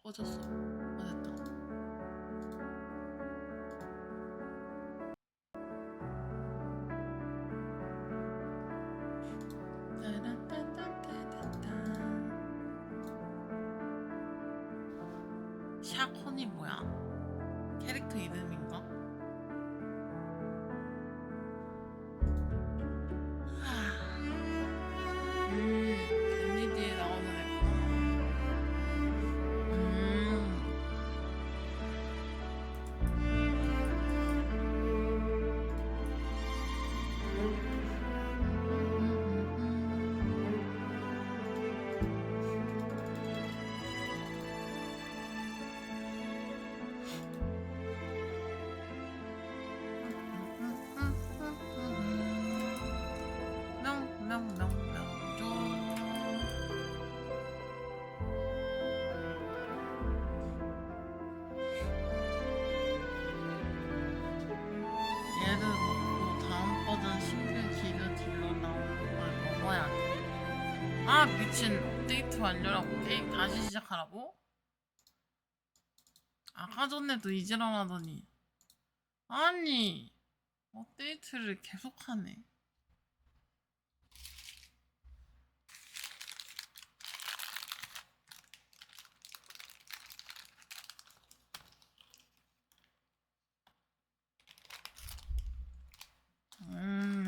꺼졌어. 됐다. 샤콘이 뭐야? 캐릭터 이름인가? 겟니디에 나오는 애구나. 얘를 먹고 다음 버전 싱글 기르 딜로 나오는 걸 먹어야 돼. 아 미친, 업데이트 완료라고 게임 다시 시작하라고? 아까 전에도 이지랄하더니 아니 업데이트를 계속하네. 음.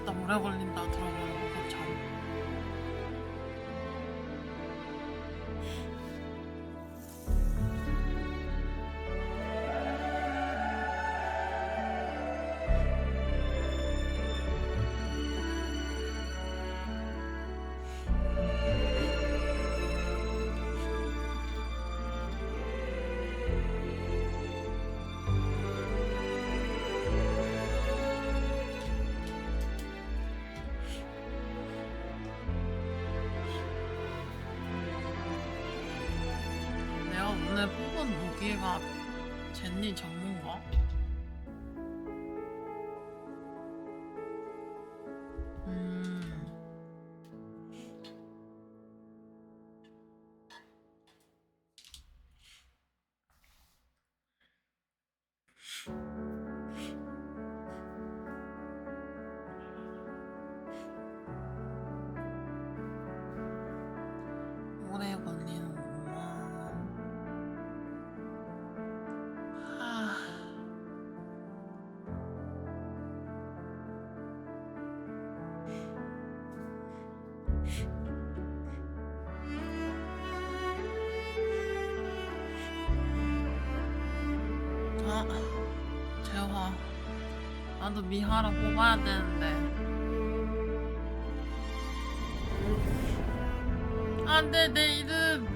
나 오래 걸린다 들어보는 거 참. 내가 오늘 뽑은 무기가 젠니 전문가? 오래 걸리는구만. 재화, 나도 미하라 뽑아야 되는데. 안돼, 내 이름.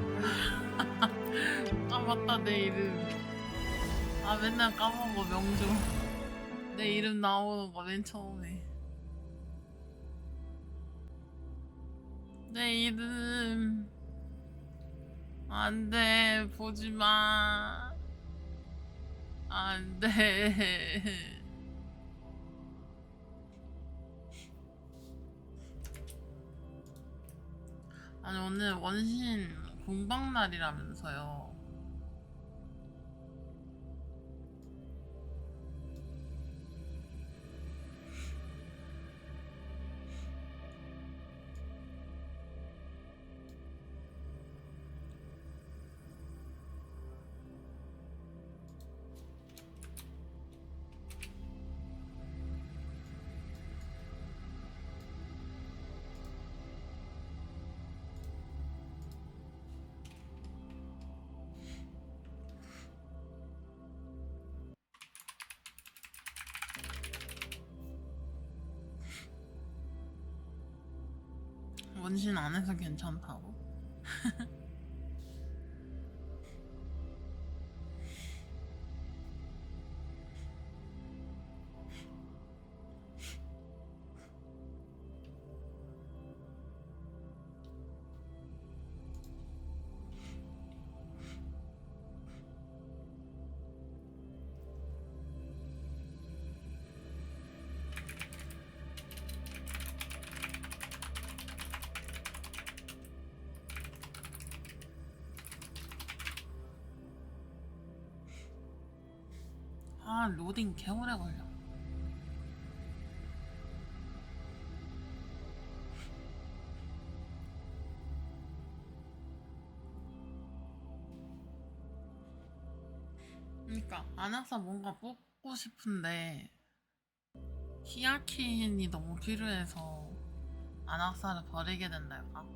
아 맞다, 내 이름. 아 맨날 까먹어. 명중 내 이름 나오는 거 맨 처음에. 내 이름 안돼 보지마 안돼. 아니 오늘 원신 공방날이라면서요. 원신 안 해서 괜찮다고? 아 로딩 개오래 걸려. 그러니까 안학사 뭔가 뽑고 싶은데 히아킨이 너무 필요해서 안학사를 버리게 된달까?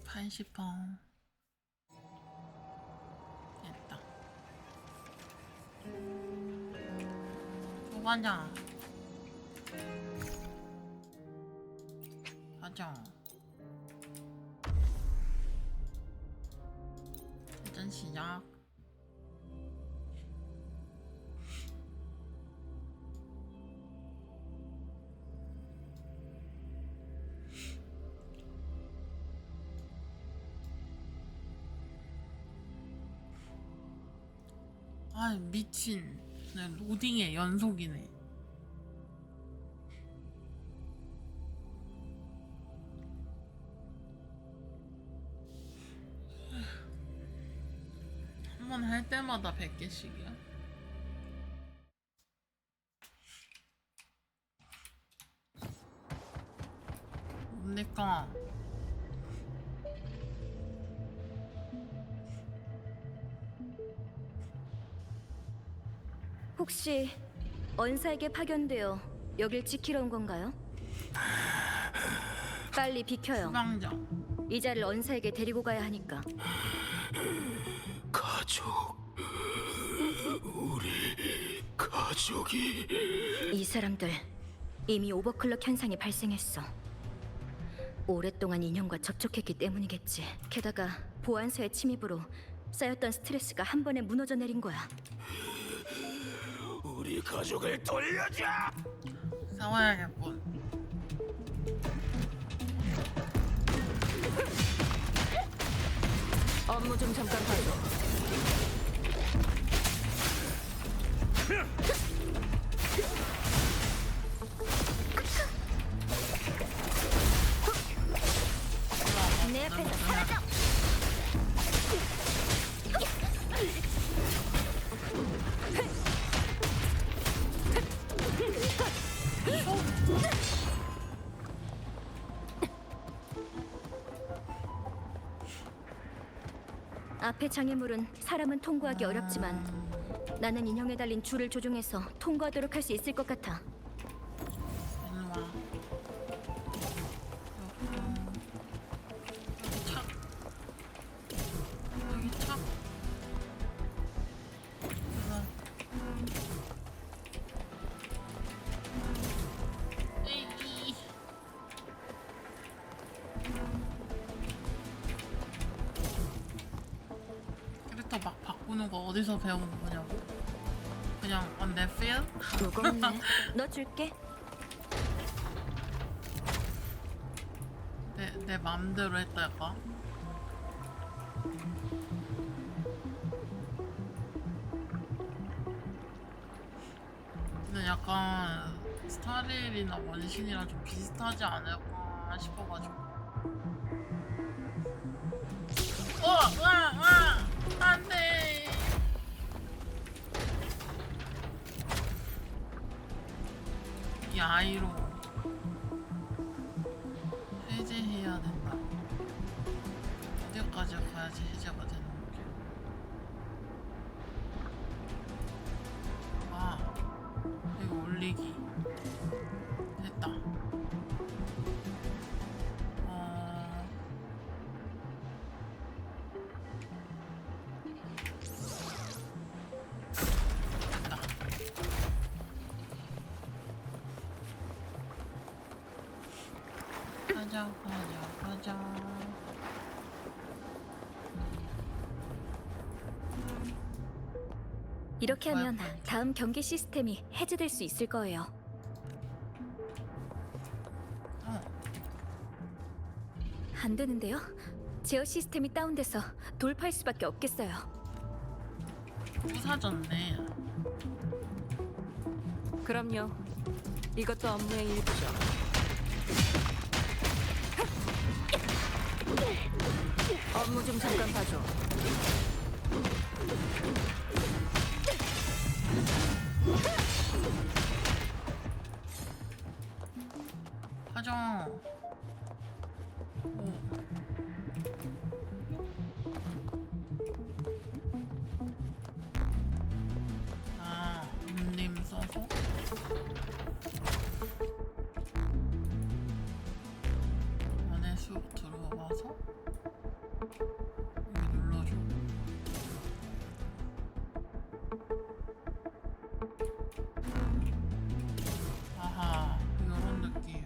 한시펑 됐다. 가자. 가자. 일단 시작. 아 미친. 네, 로딩의 연속이네. 한 번 할 때마다 100개씩이야. 뭡니까? 혹시 언사에게 파견되어 여길 지키러 온 건가요? 빨리 비켜요. 수방장. 이자를 언사에게 데리고 가야 하니까. 가족, 우리 가족이 이 사람들 이미 오버클럭 현상이 발생했어. 오랫동안 인형과 접촉했기 때문이겠지. 게다가 보안소의 침입으로 쌓였던 스트레스가 한 번에 무너져 내린 거야. 우리 가족을 돌려줘! 싸워야겠군. 업무 좀 잠깐 봐줘. 내 앞에서 사라져! 앞에 장애물은 사람은 통과하기 어렵지만 나는 인형에 달린 줄을 조종해서 통과하도록 할 수 있을 것 같아. 일로 와. 여기 착. 여기 착. 보는 거 어디서 배운 거냐고. 그냥 on the field? 무겁네. 너 줄게. 내 맘대로 했달까? 근데 약간 스타일이나 원신이랑 좀 비슷하지 않을까 싶어가지고. 안돼. 이 아이로 해제해야 된다. 어디까지 가야지 해제가 되는 거지? 아, 이거 올리기 됐다. 됐다. 가자. 이렇게 하면 다음 경계 시스템이 해제될 수 있을 거예요. 어, 안 되는데요? 제어 시스템이 다운돼서 돌파할 수밖에 없겠어요. 부사졌네. 그럼요. 이것도 업무의 일부죠. 업무 좀 잠깐 봐줘. 하정. 오. 아, 님 써서? 안에 쑥 들어가서 여기 눌러줘. 아하, 이런 느낌.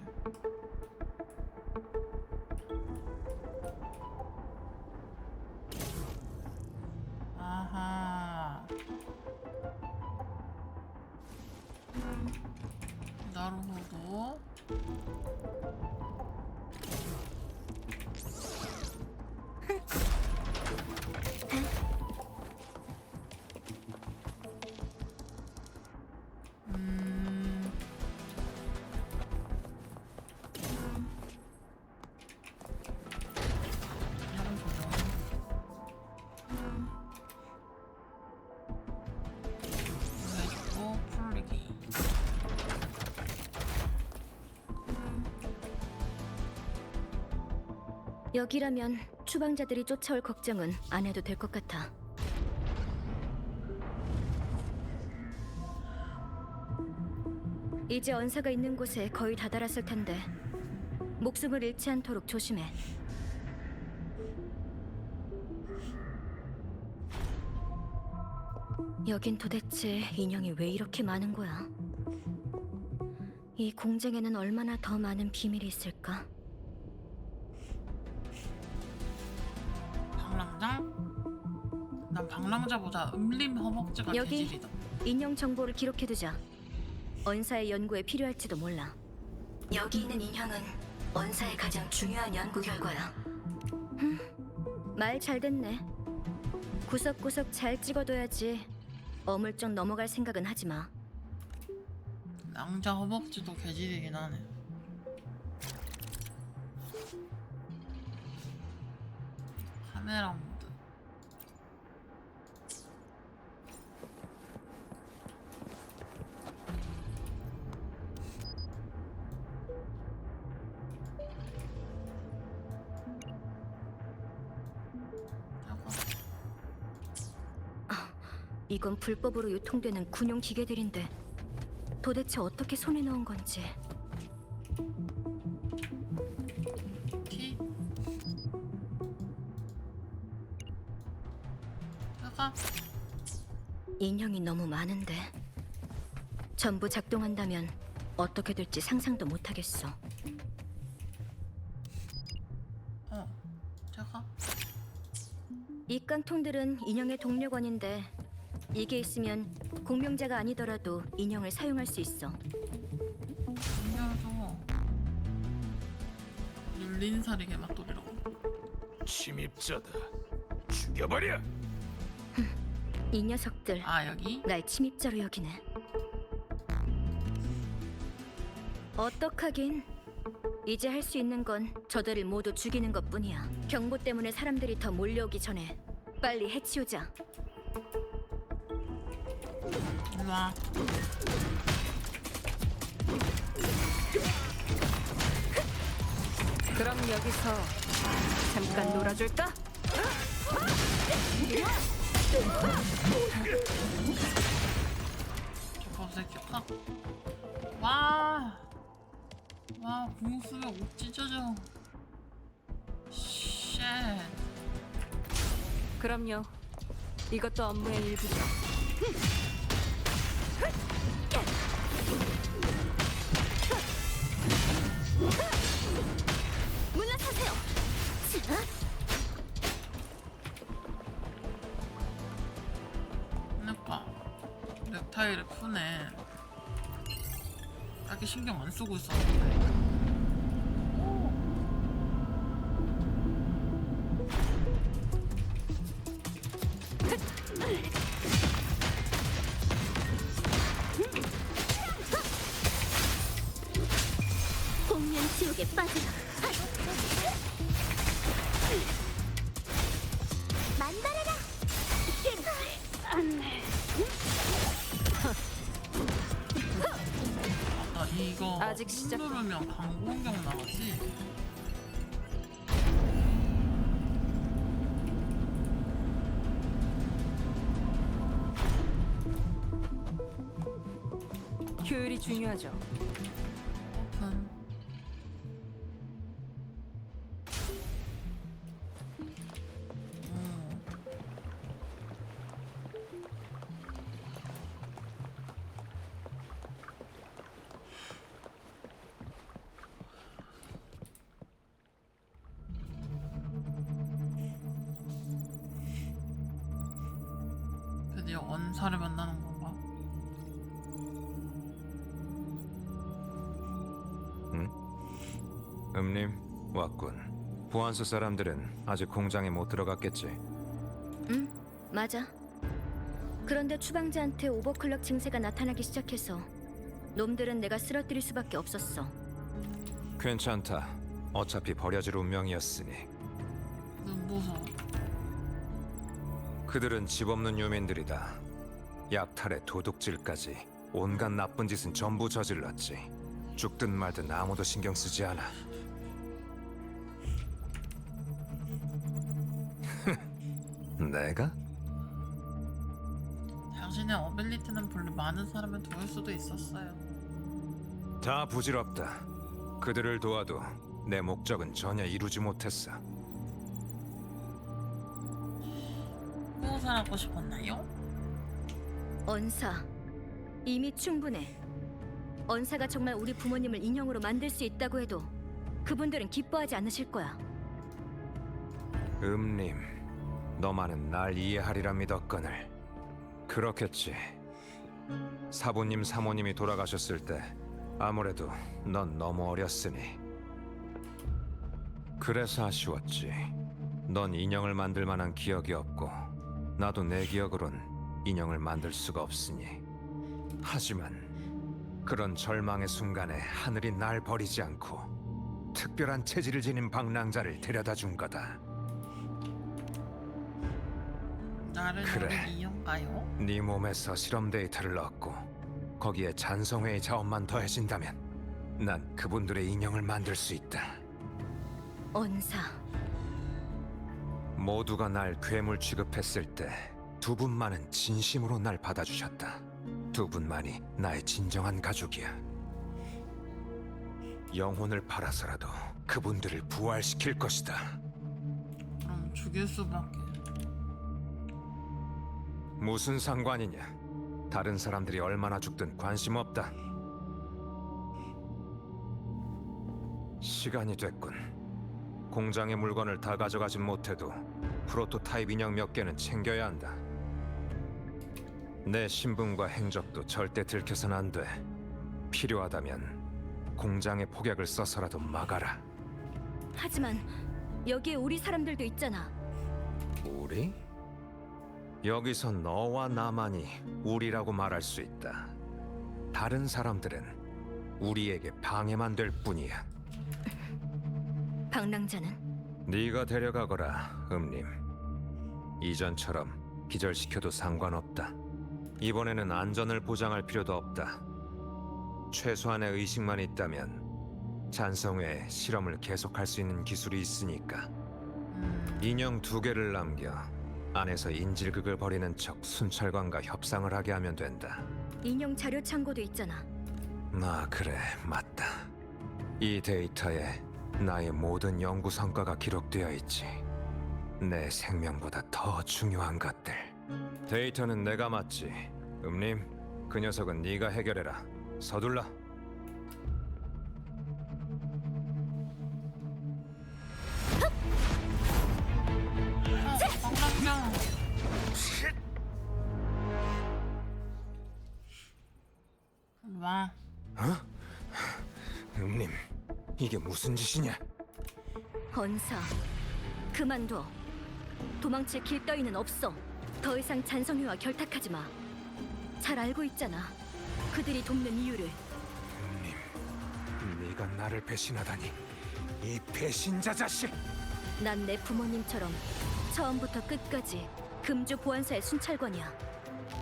아하. 나루호도. 음. 이런 조정. 해주고 풀리기. 여기라면 추방자들이 쫓아올 걱정은 안 해도 될 것 같아. 이제 언사가 있는 곳에 거의 다다랐을 텐데 목숨을 잃지 않도록 조심해. 여긴 도대체 인형이 왜 이렇게 많은 거야? 이 공장에는 얼마나 더 많은 비밀이 있을까? 방랑장? 난 방랑자보다 음림 허벅지가 여기. 개질이다. 인형 정보를 기록해두자. 언사의 연구에 필요할지도 몰라. 여기 있는 인형은 언사의 가장 중요한 연구 결과야. 말 잘 됐네. 구석구석 잘 찍어둬야지. 어물쩍 넘어갈 생각은 하지 마. 낭자 허벅지도 개질이긴 하네. 카메라 모드. 이건 불법으로 유통되는 군용 기계들인데 도대체 어떻게 손에 넣은 건지. 키? 잠깐. 인형이 너무 많은데 전부 작동한다면 어떻게 될지 상상도 못하겠어. 잠깐. 이 깡통들은 인형의 동력원인데 이게 있으면 공명자가 아니더라도 인형을 사용할 수 있어. 신기하죠. 눌린 살이게 맛돌이라고. 침입자다. 죽여버려. 이 녀석들 아 여기? 날 침입자로 여기네. 어떡하긴. 이제 할 수 있는 건 저들을 모두 죽이는 것뿐이야. 경보 때문에 사람들이 더 몰려오기 전에 빨리 해치우자. 일로와. 그럼 여기서 잠깐 놀아줄까? 저 새끼 팍. 와. 와 공수면옷 찢어져. 쉣. 그럼요. 이것도 업무의 일부죠. 물러서세요. 그러니까 넥타이를 푸네. 딱히 신경 안 쓰고 있었는데. 공면 지옥에 빠져라. 만발해라. 나 이거 아직 시작. 누르면 방구 공격 나가지. 효율이 중요하죠. 오픈. 드디어 원사를 만나는 건가? 음님, 왔군. 보안소 사람들은 아직 공장에 못 들어갔겠지. 응, 맞아. 그런데 추방자한테 오버클럭 증세가 나타나기 시작해서 놈들은 내가 쓰러뜨릴 수밖에 없었어. 괜찮다. 어차피 버려질 운명이었으니. 눈보소. 그들은 집 없는 유민들이다. 약탈에 도둑질까지 온갖 나쁜 짓은 전부 저질렀지. 죽든 말든 아무도 신경 쓰지 않아. 내가? 당신의 어빌리티는 별로 많은 사람을 도울 수도 있었어요. 다 부질없다. 그들을 도와도 내 목적은 전혀 이루지 못했어. 무엇을 하고 싶었나요? 언사, 이미 충분해. 언사가 정말 우리 부모님을 인형으로 만들 수 있다고 해도 그분들은 기뻐하지 않으실 거야. 음님, 너만은 날 이해하리라 믿었거늘. 그렇겠지. 사부님, 사모님이 돌아가셨을 때 아무래도 넌 너무 어렸으니. 그래서 아쉬웠지. 넌 인형을 만들 만한 기억이 없고 나도 내 기억으론 인형을 만들 수가 없으니. 하지만 그런 절망의 순간에 하늘이 날 버리지 않고 특별한 체질을 지닌 방랑자를 데려다 준 거다. 나를 그래. 노린 이유인가요? 네 몸에서 실험 데이터를 얻고 거기에 잔성회의 자원만 더해진다면 난 그분들의 인형을 만들 수 있다. 언사, 모두가 날 괴물 취급했을 때 두 분만은 진심으로 날 받아주셨다. 두 분만이 나의 진정한 가족이야. 영혼을 팔아서라도 그분들을 부활시킬 것이다. 그럼 죽일 수밖에. 무슨 상관이냐? 다른 사람들이 얼마나 죽든 관심 없다. 시간이 됐군. 공장의 물건을 다 가져가진 못해도 프로토타입 인형 몇 개는 챙겨야 한다. 내 신분과 행적도 절대 들켜선 안 돼. 필요하다면 공장의 폭약을 써서라도 막아라. 하지만 여기에 우리 사람들도 있잖아. 우리? 여기서 너와 나만이 우리라고 말할 수 있다. 다른 사람들은 우리에게 방해만 될 뿐이야. 방랑자는? 네가 데려가거라, 음님. 이전처럼 기절시켜도 상관없다. 이번에는 안전을 보장할 필요도 없다. 최소한의 의식만 있다면 잔성회에 실험을 계속할 수 있는 기술이 있으니까. 인형 2개를 남겨 안에서 인질극을 벌이는 척 순찰관과 협상을 하게 하면 된다. 인형 자료 창고도 있잖아. 아, 그래, 맞다. 이 데이터에 나의 모든 연구 성과가 기록되어 있지. 내 생명보다 더 중요한 것들. 데이터는 내가 맡지. 음님, 그 녀석은 네가 해결해라. 서둘러. 방랑자. 와. 음님, 이게 무슨 짓이냐? 언사, 그만둬. 도망칠 길 따위는 없어. 더 이상 잔성회와 결탁하지 마. 잘 알고 있잖아. 그들이 돕는 이유를. 네가 나를 배신하다니, 이 배신자 자식! 난 내 부모님처럼 처음부터 끝까지 금주 보안사의 순찰관이야.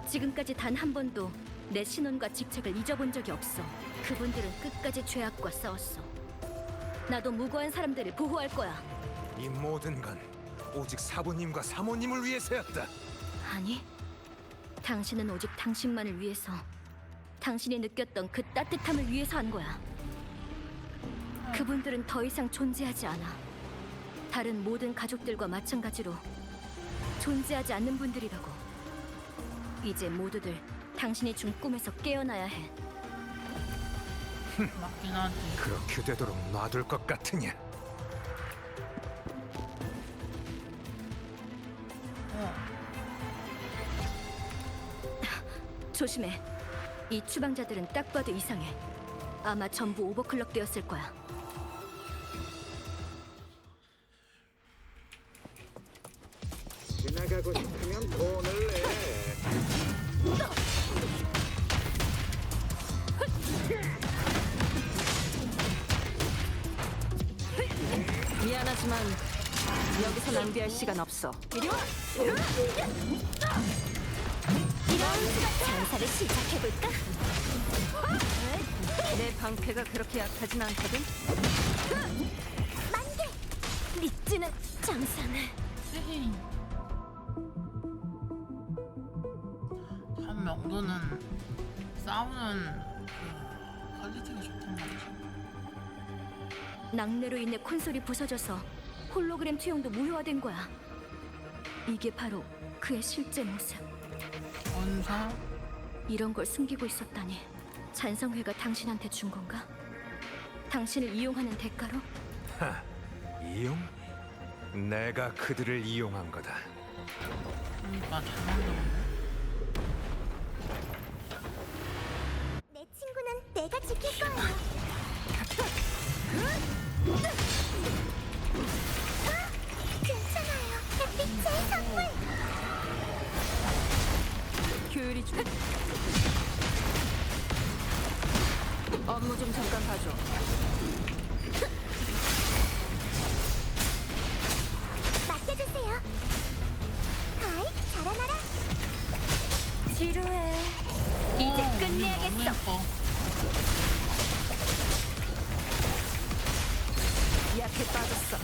지금까지 단 한 번도 내 신원과 직책을 잊어본 적이 없어. 그분들은 끝까지 죄악과 싸웠어. 나도 무고한 사람들을 보호할 거야. 이 모든 건 오직 사부님과 사모님을 위해서였다. 아니, 당신은 오직 당신만을 위해서, 당신이 느꼈던 그 따뜻함을 위해서 한 거야. 그분들은 더 이상 존재하지 않아. 다른 모든 가족들과 마찬가지로 존재하지 않는 분들이라고. 이제 모두들 당신이 준 꿈에서 깨어나야 해. 맞긴 하지. 그렇게 되도록 놔둘 것 같으냐? 조심해. 이 추방자들은 딱 봐도 이상해. 아마 전부 오버클럭 되었을 거야. 지나가고 싶으면 돈을 내. 미안하지만 여기서 낭비할 시간 없어. 이리 와! 장사를 시작해볼까? 내 방패가 그렇게 약하진 않거든. 믿지는 장사는. 쓰리. 참 명도는 싸우는 그 퀄리티가 좋단 말이지. 낙뢰로 인해 콘솔이 부서져서 홀로그램 투영도 무효화된 거야. 이게 바로 그의 실제 모습. 원사? 이런 걸 숨기고 있었다니. 잔성회가 당신한테 준 건가? 당신을 이용하는 대가로? 이용? 내가 그들을 이용한 거다. 그러니까 잘 만들었네. 내 친구는 내가 지킬 거야. 괜찮아요. 햇빛의 선물. 효율이 좀. 업무 좀 잠깐 봐줘. 맡겨주세요. 아이, 자라나라. 지루해. 이제 너무 끝내야겠어. 예뻐. 약해 빠졌어.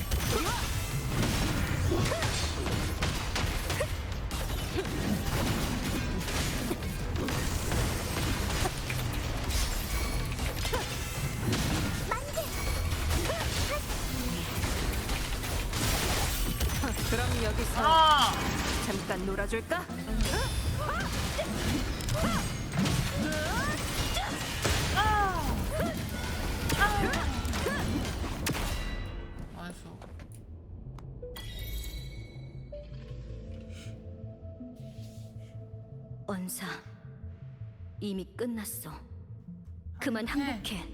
그럼 여기서 아! 잠깐 놀아줄까? 맛있어. 언사, 이미 끝났어. 그만 항복해.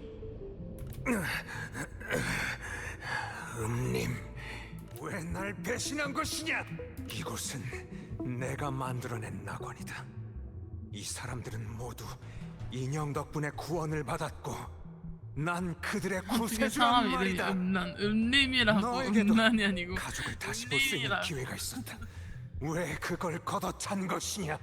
은님, 왜 날 배신한 것이냐? 이곳은 내가 만들어낸 낙원이다. 이 사람들은 모두 인형 덕분에 구원을 받았고 난 그들의 어떻게 구세주란 사람 이름이 말이다. 음란이라고. 너에게도 음란이 아니고 가족을 다시 볼 수 있는 음란이라. 기회가 있었다. 왜 그걸 걷어찬 것이냐?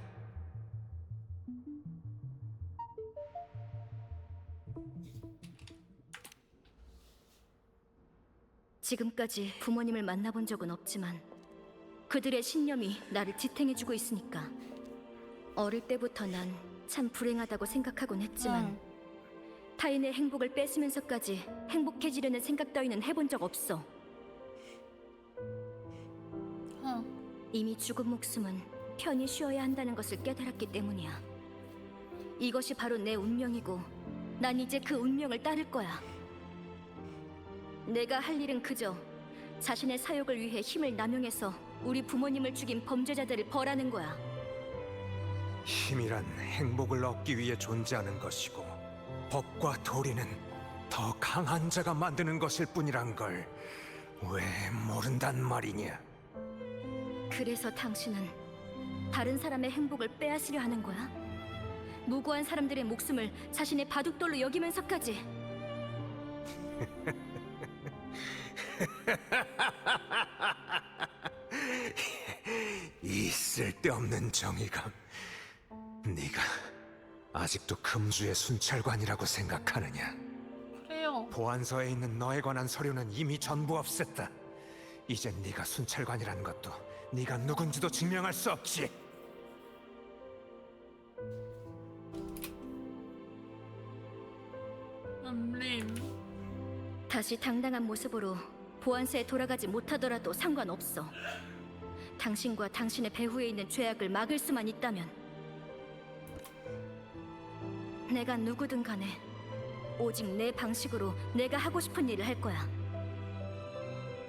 지금까지 부모님을 만나본 적은 없지만 그들의 신념이 나를 지탱해주고 있으니까. 어릴 때부터 난 참 불행하다고 생각하곤 했지만 타인의 행복을 뺏으면서까지 행복해지려는 생각 따위는 해본 적 없어. 이미 죽은 목숨은 편히 쉬어야 한다는 것을 깨달았기 때문이야. 이것이 바로 내 운명이고 난 이제 그 운명을 따를 거야. 내가 할 일은 그저 자신의 사욕을 위해 힘을 남용해서 우리 부모님을 죽인 범죄자들을 벌하는 거야. 힘이란 행복을 얻기 위해 존재하는 것이고 법과 도리는 더 강한 자가 만드는 것일 뿐이란 걸 왜 모른단 말이냐? 그래서 당신은 다른 사람의 행복을 빼앗으려 하는 거야? 무고한 사람들의 목숨을 자신의 바둑돌로 여기면서까지. 이 쓸데없는 정의감. 네가 아직도 금주의 순찰관이라고 생각하느냐? 그래요. 보안서에 있는 너에 관한 서류는 이미 전부 없앴다. 이제 네가 순찰관이라는 것도 네가 누군지도 증명할 수 없지. 음림. 다시 당당한 모습으로 보안소에 돌아가지 못하더라도 상관없어. 당신과 당신의 배후에 있는 죄악을 막을 수만 있다면. 내가 누구든 간에 오직 내 방식으로 내가 하고 싶은 일을 할 거야.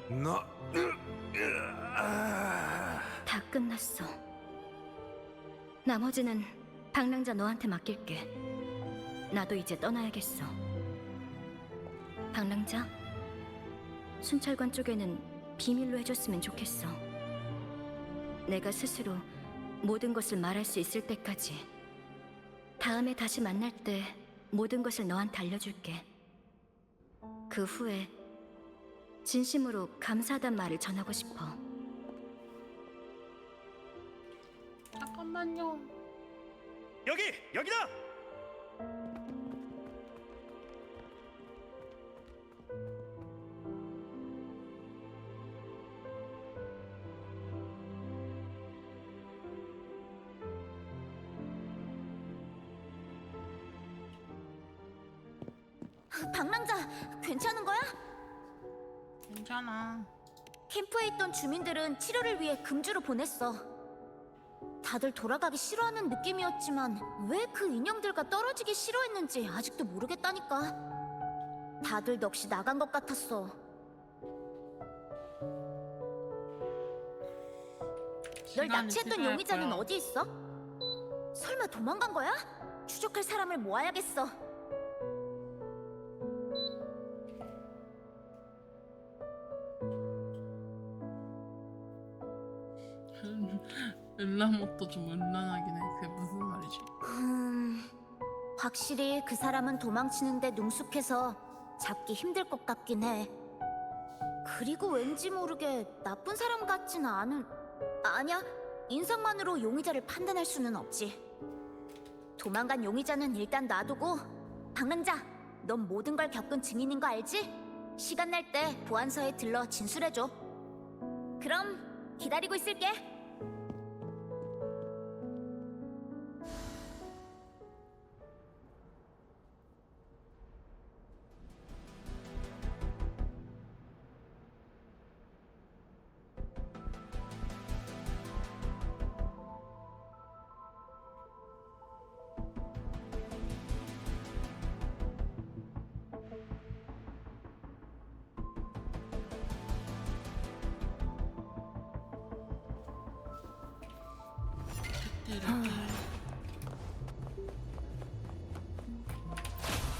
너... 다 끝났어. 나머지는 방랑자 너한테 맡길게. 나도 이제 떠나야겠어. 방랑자, 순찰관 쪽에는 비밀로 해줬으면 좋겠어. 내가 스스로 모든 것을 말할 수 있을 때까지. 다음에 다시 만날 때 모든 것을 너한테 알려줄게. 그 후에 진심으로 감사하단 말을 전하고 싶어. 잠깐만요. 여기다. 방랑자, 괜찮은 거야? 괜찮아. 캠프에 있던 주민들은 치료를 위해 금주로 보냈어. 다들 돌아가기 싫어하는 느낌이었지만 왜 그 인형들과 떨어지기 싫어했는지 아직도 모르겠다니까. 다들 넋이 나간 것 같았어. 널 시간이 납치했던 필요할 용의자는 거야. 어디 있어? 설마 도망간 거야? 추적할 사람을 모아야겠어. 일라모토 좀 음란하긴 해. 그게 무슨 말이지? 확실히 그 사람은 도망치는데 능숙해서 잡기 힘들 것 같긴 해. 그리고 왠지 모르게 나쁜 사람 같지는 않은... 아니야, 인상만으로 용의자를 판단할 수는 없지. 도망간 용의자는 일단 놔두고, 방랑자, 넌 모든 걸 겪은 증인인 거 알지? 시간 날 때 보안서에 들러 진술해줘. 그럼 기다리고 있을게. 이렇게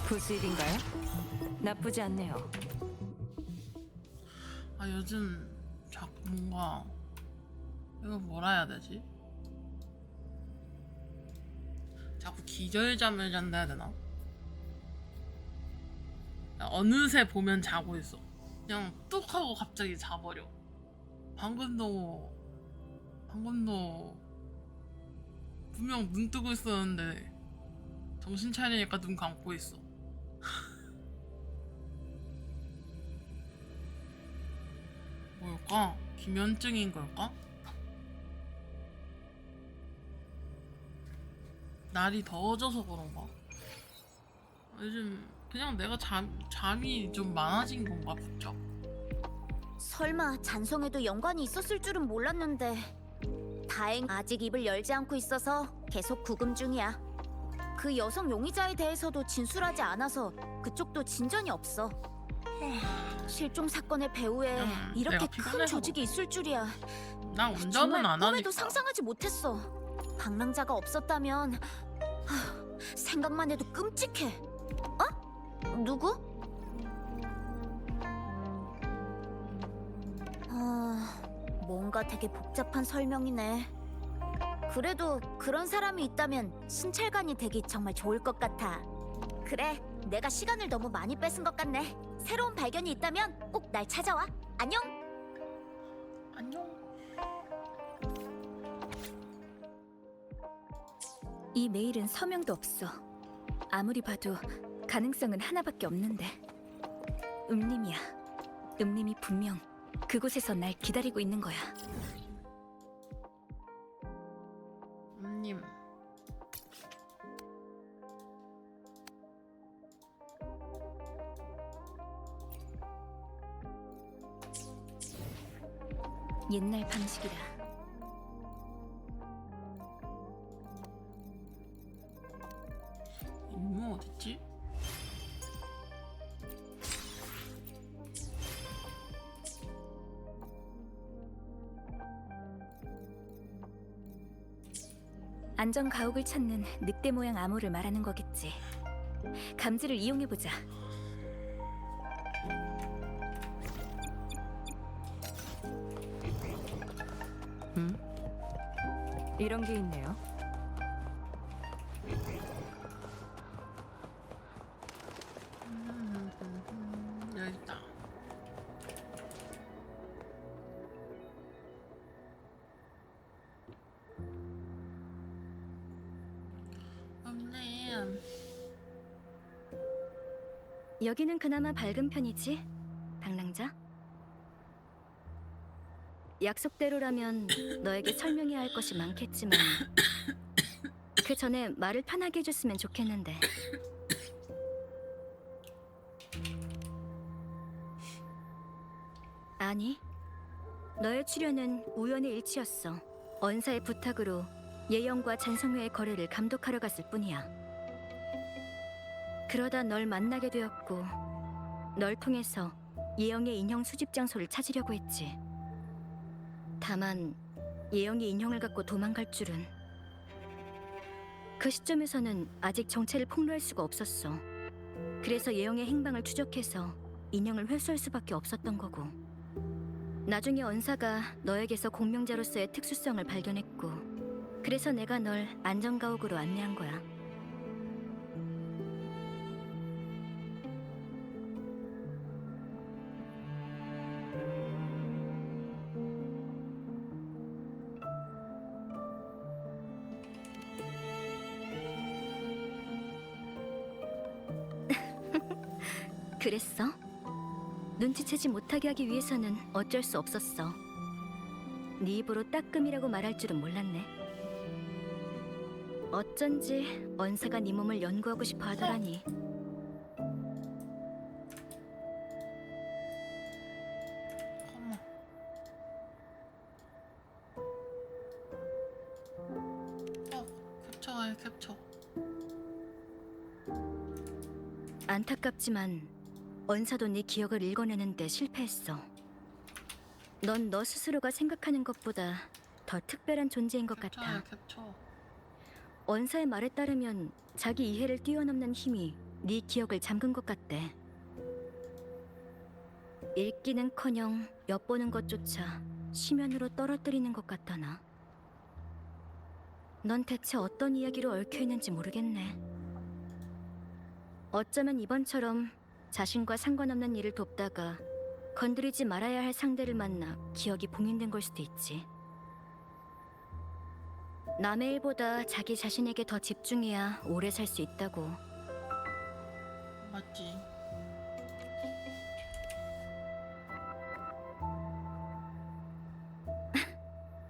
구슬인가요? 나쁘지 않네요. 아 요즘 자꾸 뭔가 이거 뭐라 해야 되지? 자꾸 기절잠을 잔다 해야 되나? 어느새 보면 자고 있어. 그냥 뚝 하고 갑자기 자버려. 방금도 분명 눈 뜨고 있었는데 정신 차리니까 눈 감고 있어. 뭘까? 기면증인 걸까? 날이 더워져서 그런가? 요즘 그냥 내가 잠이 좀 많아진 건가 부쩍. 설마 잔성에도 연관이 있었을 줄은 몰랐는데 다행 아직 입을 열지 않고 있어서 계속 구금 중이야. 그 여성 용의자에 대해서도 진술하지 않아서 그쪽도 진전이 없어. 실종 사건의 배후에 내가 이렇게 큰 피곤해서 조직이 있을 줄이야. 나 운전은 정말 안 꿈에도 하니까. 상상하지 못했어. 방랑자가 없었다면 생각만 해도 끔찍해. 어? 누구? 뭔가 되게 복잡한 설명이네. 그래도 그런 사람이 있다면 신찰관이 되기 정말 좋을 것 같아. 그래, 내가 시간을 너무 많이 뺏은 것 같네. 새로운 발견이 있다면 꼭 날 찾아와. 안녕. 안녕. 이 메일은 서명도 없어. 아무리 봐도 가능성은 하나밖에 없는데. 음림이야. 음림이 분명 그곳에서 날 기다리고 있는 거야. 님. 옛날 방식이라. 임무 어딨지? 안전 가옥을 찾는 늑대 모양 암호를 말하는 거겠지. 감지를 이용해보자. 이런 게 있네요. 여기 있다. 님. 여기는 그나마 밝은 편이지, 방랑자? 약속대로라면 너에게 설명해야 할 것이 많겠지만 그 전에 말을 편하게 해줬으면 좋겠는데. 아니, 너의 출연은 우연의 일치였어. 언사의 부탁으로 예영과 잔성회의 거래를 감독하러 갔을 뿐이야. 그러다 널 만나게 되었고 널 통해서 예영의 인형 수집 장소를 찾으려고 했지. 다만 예영이 인형을 갖고 도망갈 줄은. 그 시점에서는 아직 정체를 폭로할 수가 없었어. 그래서 예영의 행방을 추적해서 인형을 회수할 수밖에 없었던 거고. 나중에 언사가 너에게서 공명자로서의 특수성을 발견했고 그래서 내가 널 안전가옥으로 안내한 거야. 그랬어? 눈치채지 못하게 하기 위해서는 어쩔 수 없었어. 네 입으로 따끔이라고 말할 줄은 몰랐네. 어쩐지 언사가 네 몸을 연구하고 싶어 하더라니. 캡처해, 캡처. 안타깝지만 언사도 네 기억을 읽어내는데 실패했어. 넌 너 스스로가 생각하는 것보다 더 특별한 존재인 것 같아. 캡처해, 캡처. 언사의 말에 따르면 자기 이해를 뛰어넘는 힘이 네 기억을 잠근 것 같대. 읽기는커녕 엿보는 것조차 심연으로 떨어뜨리는 것 같다나. 넌 대체 어떤 이야기로 얽혀 있는지 모르겠네. 어쩌면 이번처럼 자신과 상관없는 일을 돕다가 건드리지 말아야 할 상대를 만나 기억이 봉인된 걸 수도 있지. 남의 일보다 자기 자신에게 더 집중해야 오래 살 수 있다고. 맞지.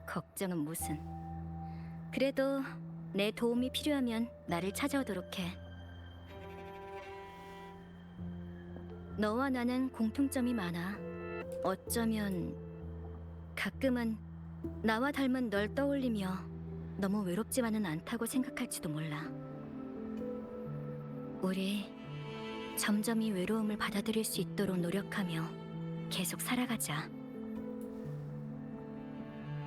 걱정은 무슨. 그래도 내 도움이 필요하면 나를 찾아오도록 해. 너와 나는 공통점이 많아. 어쩌면 가끔은 나와 닮은 널 떠올리며 너무 외롭지만은 않다고 생각할지도 몰라. 우리 점점 이 외로움을 받아들일 수 있도록 노력하며 계속 살아가자.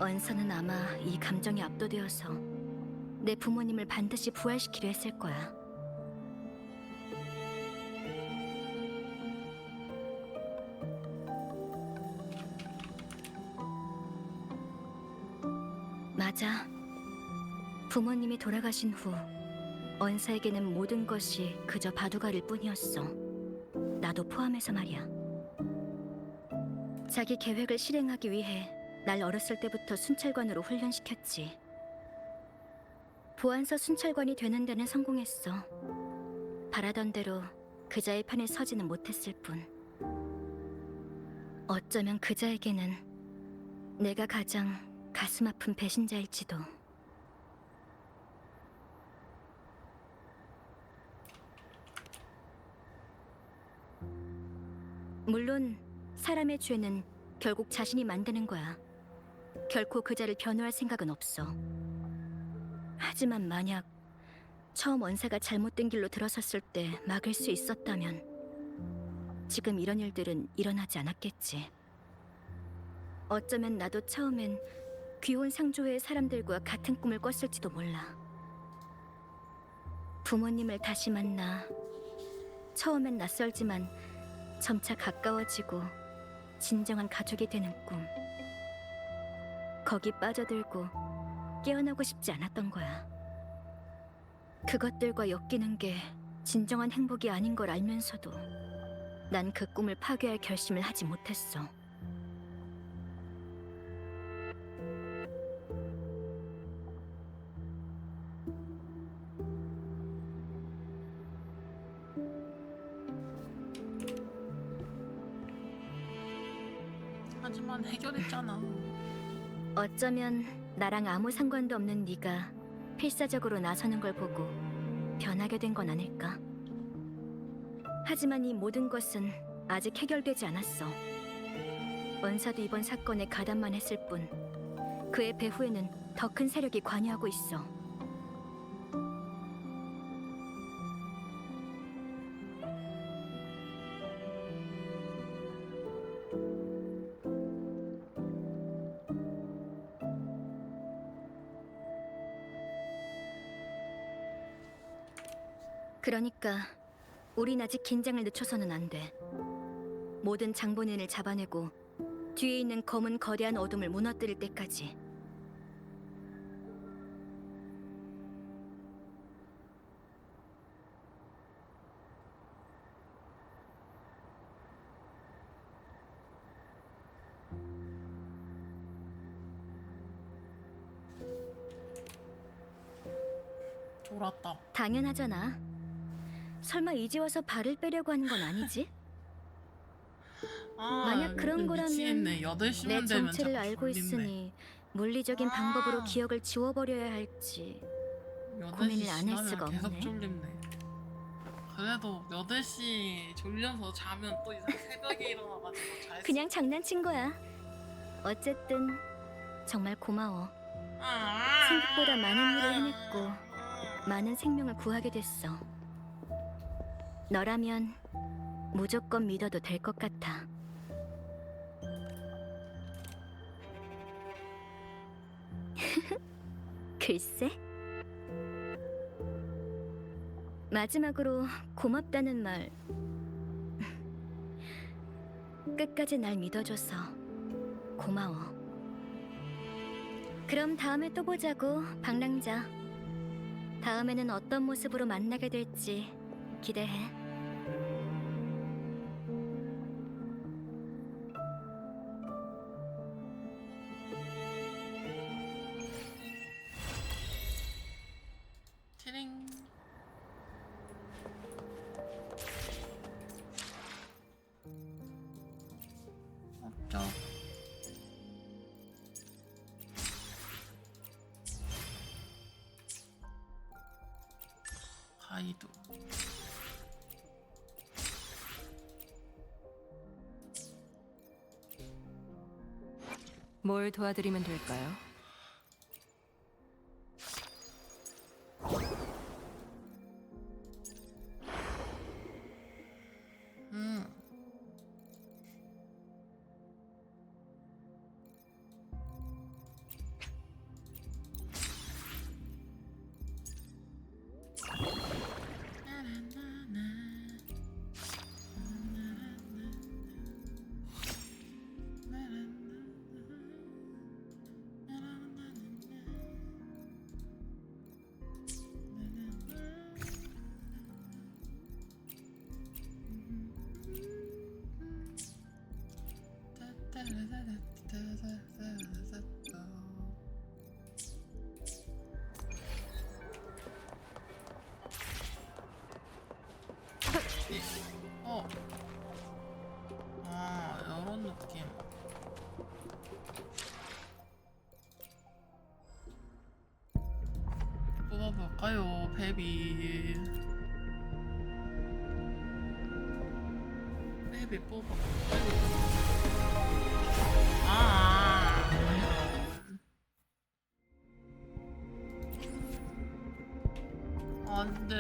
언서는 아마 이 감정에 압도되어서 내 부모님을 반드시 부활시키려 했을 거야. 맞아. 부모님이 돌아가신 후 언사에게는 모든 것이 그저 바둑알일 뿐이었어. 나도 포함해서 말이야. 자기 계획을 실행하기 위해 날 어렸을 때부터 순찰관으로 훈련시켰지. 보안서 순찰관이 되는 데는 성공했어. 바라던 대로 그자의 편에 서지는 못했을 뿐. 어쩌면 그자에게는 내가 가장 가슴 아픈 배신자일지도. 물론 사람의 죄는 결국 자신이 만드는 거야. 결코 그자를 변호할 생각은 없어. 하지만 만약 처음 원사가 잘못된 길로 들어섰을 때 막을 수 있었다면 지금 이런 일들은 일어나지 않았겠지. 어쩌면 나도 처음엔 귀혼 상조의 사람들과 같은 꿈을 꿨을지도 몰라. 부모님을 다시 만나 처음엔 낯설지만 점차 가까워지고 진정한 가족이 되는 꿈. 거기 빠져들고 깨어나고 싶지 않았던 거야. 그것들과 엮이는 게 진정한 행복이 아닌 걸 알면서도 난 그 꿈을 파괴할 결심을 하지 못했어. 하지만 해결했잖아. 어쩌면 나랑 아무 상관도 없는 네가 필사적으로 나서는 걸 보고 변하게 된 건 아닐까? 하지만 이 모든 것은 아직 해결되지 않았어. 원사도 이번 사건에 가담만 했을 뿐 그의 배후에는 더 큰 세력이 관여하고 있어. 그러니까 우린 아직 긴장을 늦춰서는 안 돼. 모든 장본인을 잡아내고 뒤에 있는 검은 거대한 어둠을 무너뜨릴 때까지. 졸았다. 당연하잖아. 설마 이제 와서 발을 빼려고 하는 건 아니지? 아, 만약 그런 거라면 미치겠네. 8시만 내 되면 정체를 자꾸 알고 졸린대. 있으니 물리적인 아. 방법으로 기억을 지워버려야 할지 8시 고민을 안 할 지나면 수가 계속 없네. 졸립네. 그래도 8시 졸려서 자면 또 이상 새벽에 일어나가지고 잘 그냥 장난친 거야. 어쨌든 정말 고마워. 생각보다 많은 일을 해냈고 많은 생명을 구하게 됐어. 너라면 무조건 믿어도 될 것 같아. 글쎄, 마지막으로 고맙다는 말. 끝까지 날 믿어줘서 고마워. 그럼 다음에 또 보자고, 방랑자. 다음에는 어떤 모습으로 만나게 될지 기대해. 티링. 없죠. 가이드. 뭘 도와드리면 될까요? 음. 어. 아, 이런 느낌. 뽑아볼까요, 베비? 베비 뽑아볼까요? 아, 안 돼.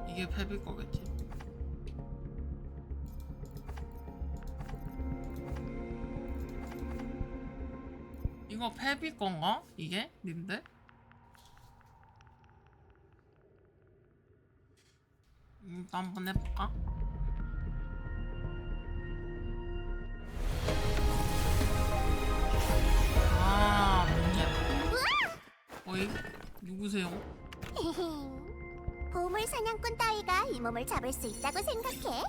이게 베비 거겠지? 이거 베비 건가? 이게? 님들? 한번 해볼까? 아, 어이? 누구세요? 보물 사냥꾼 따위가 이 몸을 잡을 수 있다고 생각해?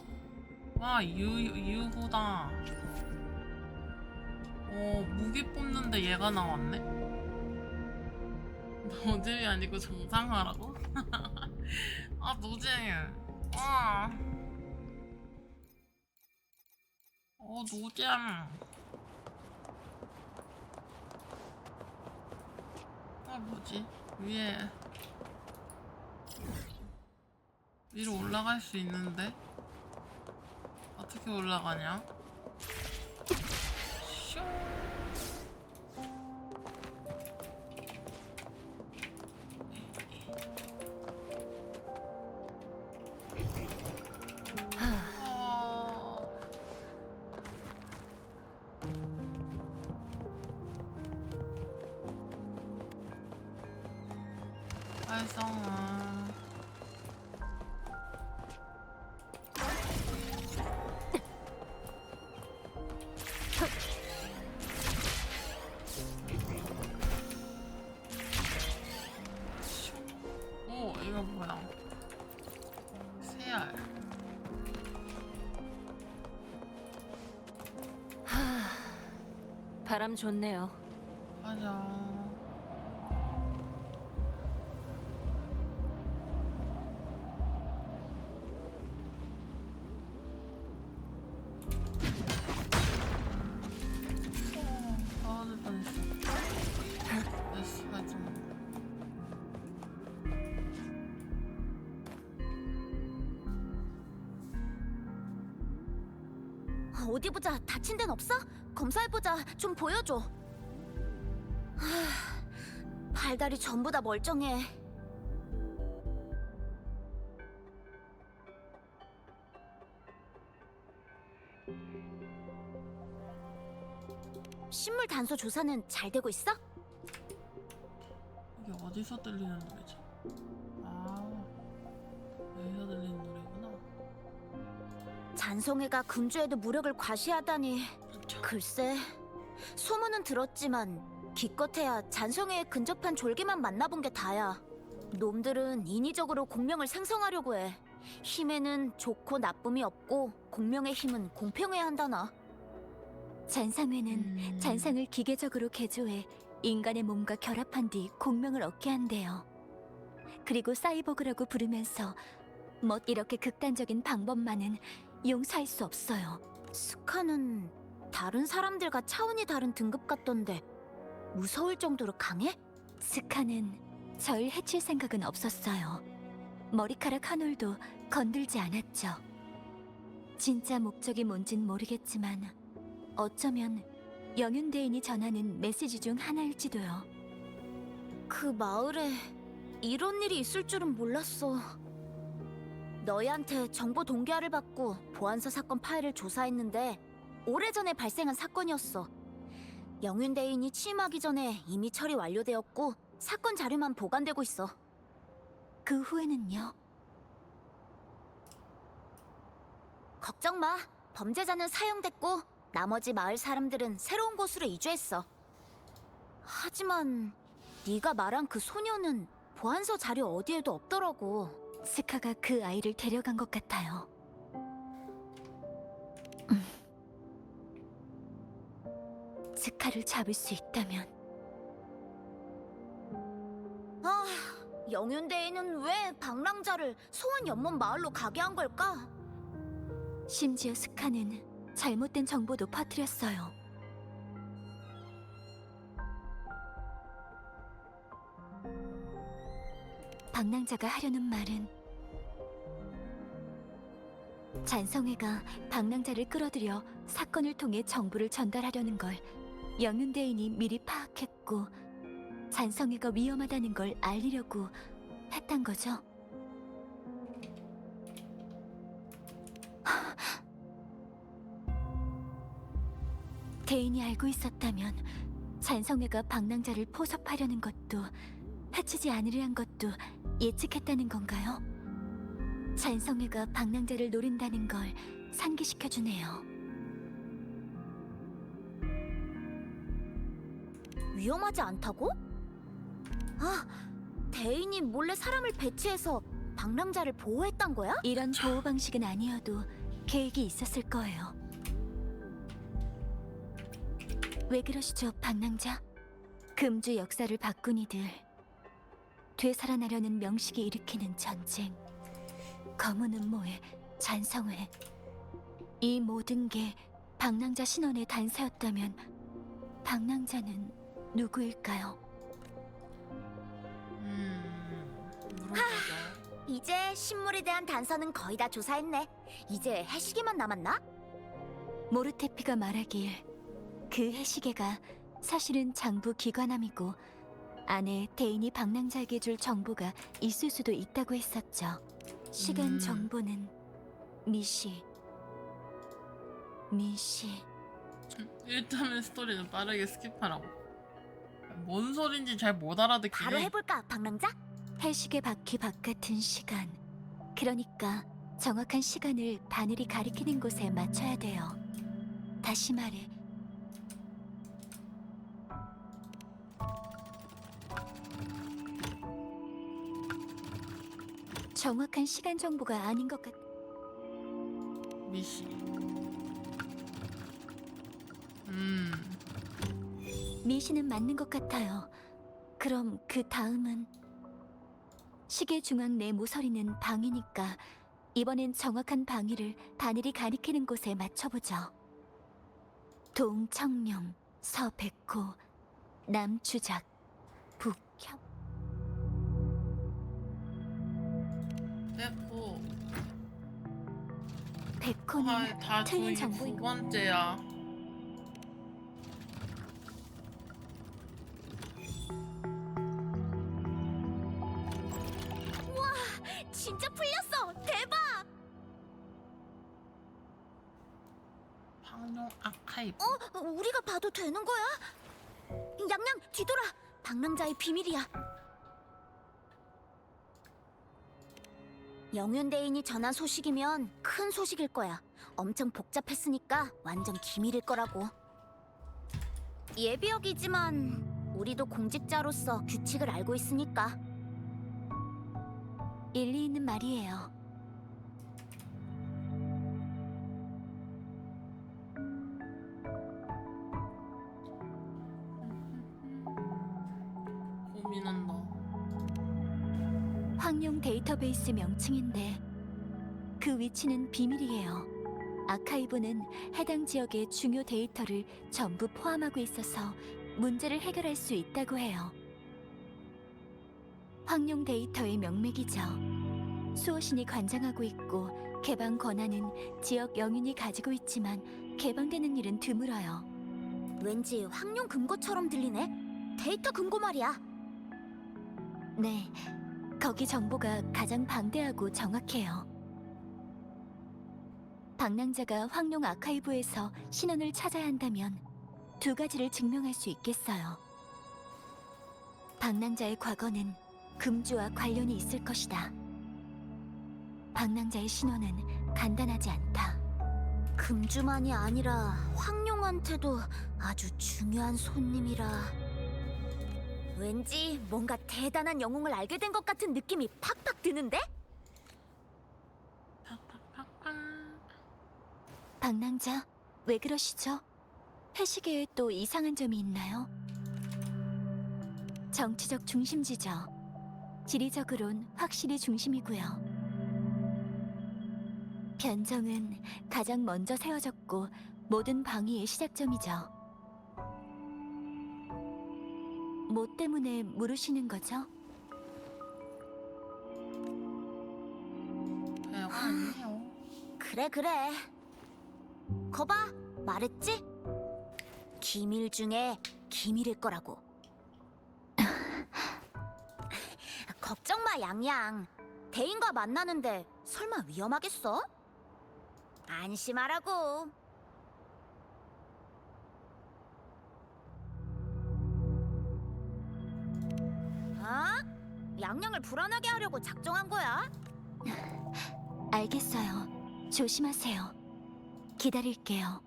와, 유후다. 무기 뽑는데 얘가 나왔네? 노잼이 아니고 정상화라고? 아, 노잼. 아. 노잼. 뭐지? 위로 올라갈 수 있는데? 어떻게 올라가냐? 슝. 활성화. 오, 이거 뭐야? 새알. 바람 좋네요. 맞아. 떨어질 뻔했어. 날씨가 좀. 어디 보자. 다친 데는 없어? 검사해보자. 좀 보여줘. 발다리 전부 다 멀쩡해. 신물 단서 조사는 잘 되고 있어? 이게 어디서 들리는 노래지? 아, 여기서 들리는 노래구나. 잔성애가 금주에도 무력을 과시하다니. 그렇죠. 글쎄, 소문은 들었지만 기껏해야 잔성애에 근접한 졸개만 만나본 게 다야. 놈들은 인위적으로 공명을 생성하려고 해. 힘에는 좋고 나쁨이 없고 공명의 힘은 공평해야 한다나. 잔상회는 잔상을 기계적으로 개조해 인간의 몸과 결합한 뒤 공명을 얻게 한대요. 그리고 사이보그라고 부르면서 이렇게 극단적인 방법만은 용서할 수 없어요. 스카는 다른 사람들과 차원이 다른 등급 같던데 무서울 정도로 강해? 스카는 절 해칠 생각은 없었어요. 머리카락 한 올도 건들지 않았죠. 진짜 목적이 뭔진 모르겠지만 어쩌면 영윤대인이 전하는 메시지 중 하나일지도요. 그 마을에 이런 일이 있을 줄은 몰랐어. 너희한테 정보 동기화를 받고 보안서 사건 파일을 조사했는데 오래전에 발생한 사건이었어. 영윤대인이 취임하기 전에 이미 처리 완료되었고 사건 자료만 보관되고 있어. 그 후에는요? 걱정 마. 범죄자는 사형됐고 나머지 마을 사람들은 새로운 곳으로 이주했어. 하지만 네가 말한 그 소녀는 보안서 자료 어디에도 없더라고. 스카가 그 아이를 데려간 것 같아요. 스카를 잡을 수 있다면 아, 영윤대인은 왜 방랑자를 소원 연못 마을로 가게 한 걸까? 심지어 스카는 잘못된 정보도 퍼뜨렸어요. 방랑자가 하려는 말은 잔성회가 방랑자를 끌어들여 사건을 통해 정보를 전달하려는 걸 영윤대인이 미리 파악했고 잔성회가 위험하다는 걸 알리려고 했단 거죠. 대인이 알고 있었다면 잔성회가 방랑자를 포섭하려는 것도 해치지 않으려는 것도 예측했다는 건가요? 잔성회가 방랑자를 노린다는 걸 상기시켜주네요. 위험하지 않다고? 아, 대인이 몰래 사람을 배치해서 방랑자를 보호했단 거야? 이런 보호 방식은 아니어도 계획이 있었을 거예요. 왜 그러시죠, 방랑자? 금주 역사를 바꾼 이들, 되살아나려는 명식이 일으키는 전쟁, 검은 음모의 잔성회, 이 모든 게 방랑자 신원의 단서였다면 방랑자는 누구일까요? 물어보자. 이제 신물에 대한 단서는 거의 다 조사했네. 이제 해시계만 남았나? 모르테피가 말하길 그 해시계가 사실은 장부 기관함이고 안에 대인이 방랑자에게 줄 정보가 있을 수도 있다고 했었죠. 시간 정보는 미시. 일단은 스토리는 빠르게 스킵하라고. 뭔 소린지 잘 못 알아듣긴 바로 해. 해볼까, 방랑자? 해시계 바퀴 바깥은 시간. 그러니까 정확한 시간을 바늘이 가리키는 곳에 맞춰야 돼요. 다시 말해 정확한 시간 정보가 아닌 것 같... 미시. 미시는 맞는 것 같아요. 그럼 그 다음은 시계 중앙 내 모서리는 방이니까 이번엔 정확한 방위를 바늘이 가리키는 곳에 맞춰보죠. 동청룡, 서백호, 남추작, 북협. 됐고. 백호는 다 틀린 저기 정보인 두 것 번째야. 진짜 풀렸어! 대박! 방룡 아카이브. 아카이브. 우리가 봐도 되는 거야? 양양 뒤돌아. 방랑자의 비밀이야. 영윤대인이 전한 소식이면 큰 소식일 거야. 엄청 복잡했으니까 완전 기밀일 거라고. 예비역이지만 우리도 공직자로서 규칙을 알고 있으니까. 일리 있는 말이에요. 고민한다. 황룡 데이터베이스 명칭인데 그 위치는 비밀이에요. 아카이브는 해당 지역의 중요 데이터를 전부 포함하고 있어서 문제를 해결할 수 있다고 해요. 황룡 데이터의 명맥이죠. 수호신이 관장하고 있고 개방 권한은 지역 영윤이 가지고 있지만 개방되는 일은 드물어요. 왠지 황룡 금고처럼 들리네. 데이터 금고 말이야. 네, 거기 정보가 가장 방대하고 정확해요. 방랑자가 황룡 아카이브에서 신원을 찾아야 한다면 두 가지를 증명할 수 있겠어요. 방랑자의 과거는 금주와 관련이 있을 것이다. 방랑자의 신원은 간단하지 않다. 금주만이 아니라 황룡한테도 아주 중요한 손님이라. 왠지 뭔가 대단한 영웅을 알게 된 것 같은 느낌이 팍팍 드는데? 팍팍팍팍. 방랑자, 왜 그러시죠? 회식에 또 이상한 점이 있나요? 정치적 중심지죠. 지리적으론 확실히 중심이고요. 변정은 가장 먼저 세워졌고 모든 방위의 시작점이죠. 뭐 때문에 물으시는 거죠? 별거 아니에요. 그래. 거봐, 말했지? 기밀 중에 기밀일 거라고. 걱정 마, 양양. 대인과 만나는데 설마 위험하겠어? 안심하라고. 양양을 불안하게 하려고 작정한 거야? 알겠어요. 조심하세요. 기다릴게요.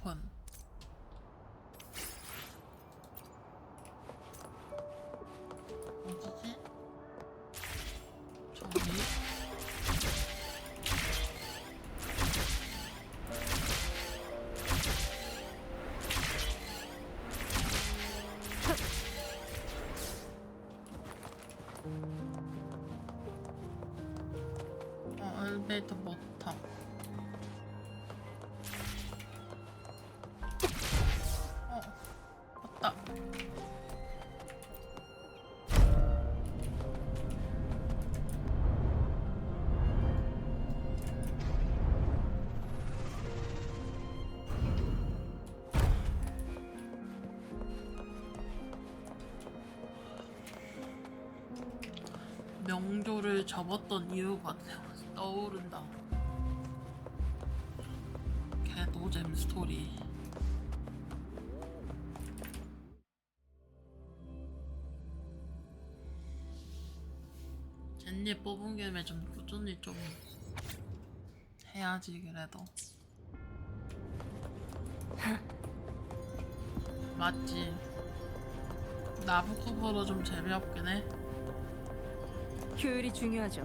본. 어디지? 저기? 엘리베이터 못 타. 맞다. 명조를 접었던 이유가 떠오른다. 개노잼 스토리. 젠니 뽑은 김에 좀 꾸준히 좀 해야지 그래도. 맞지? 나부쿠보다 좀 재미없긴 해. 효율이 중요하죠.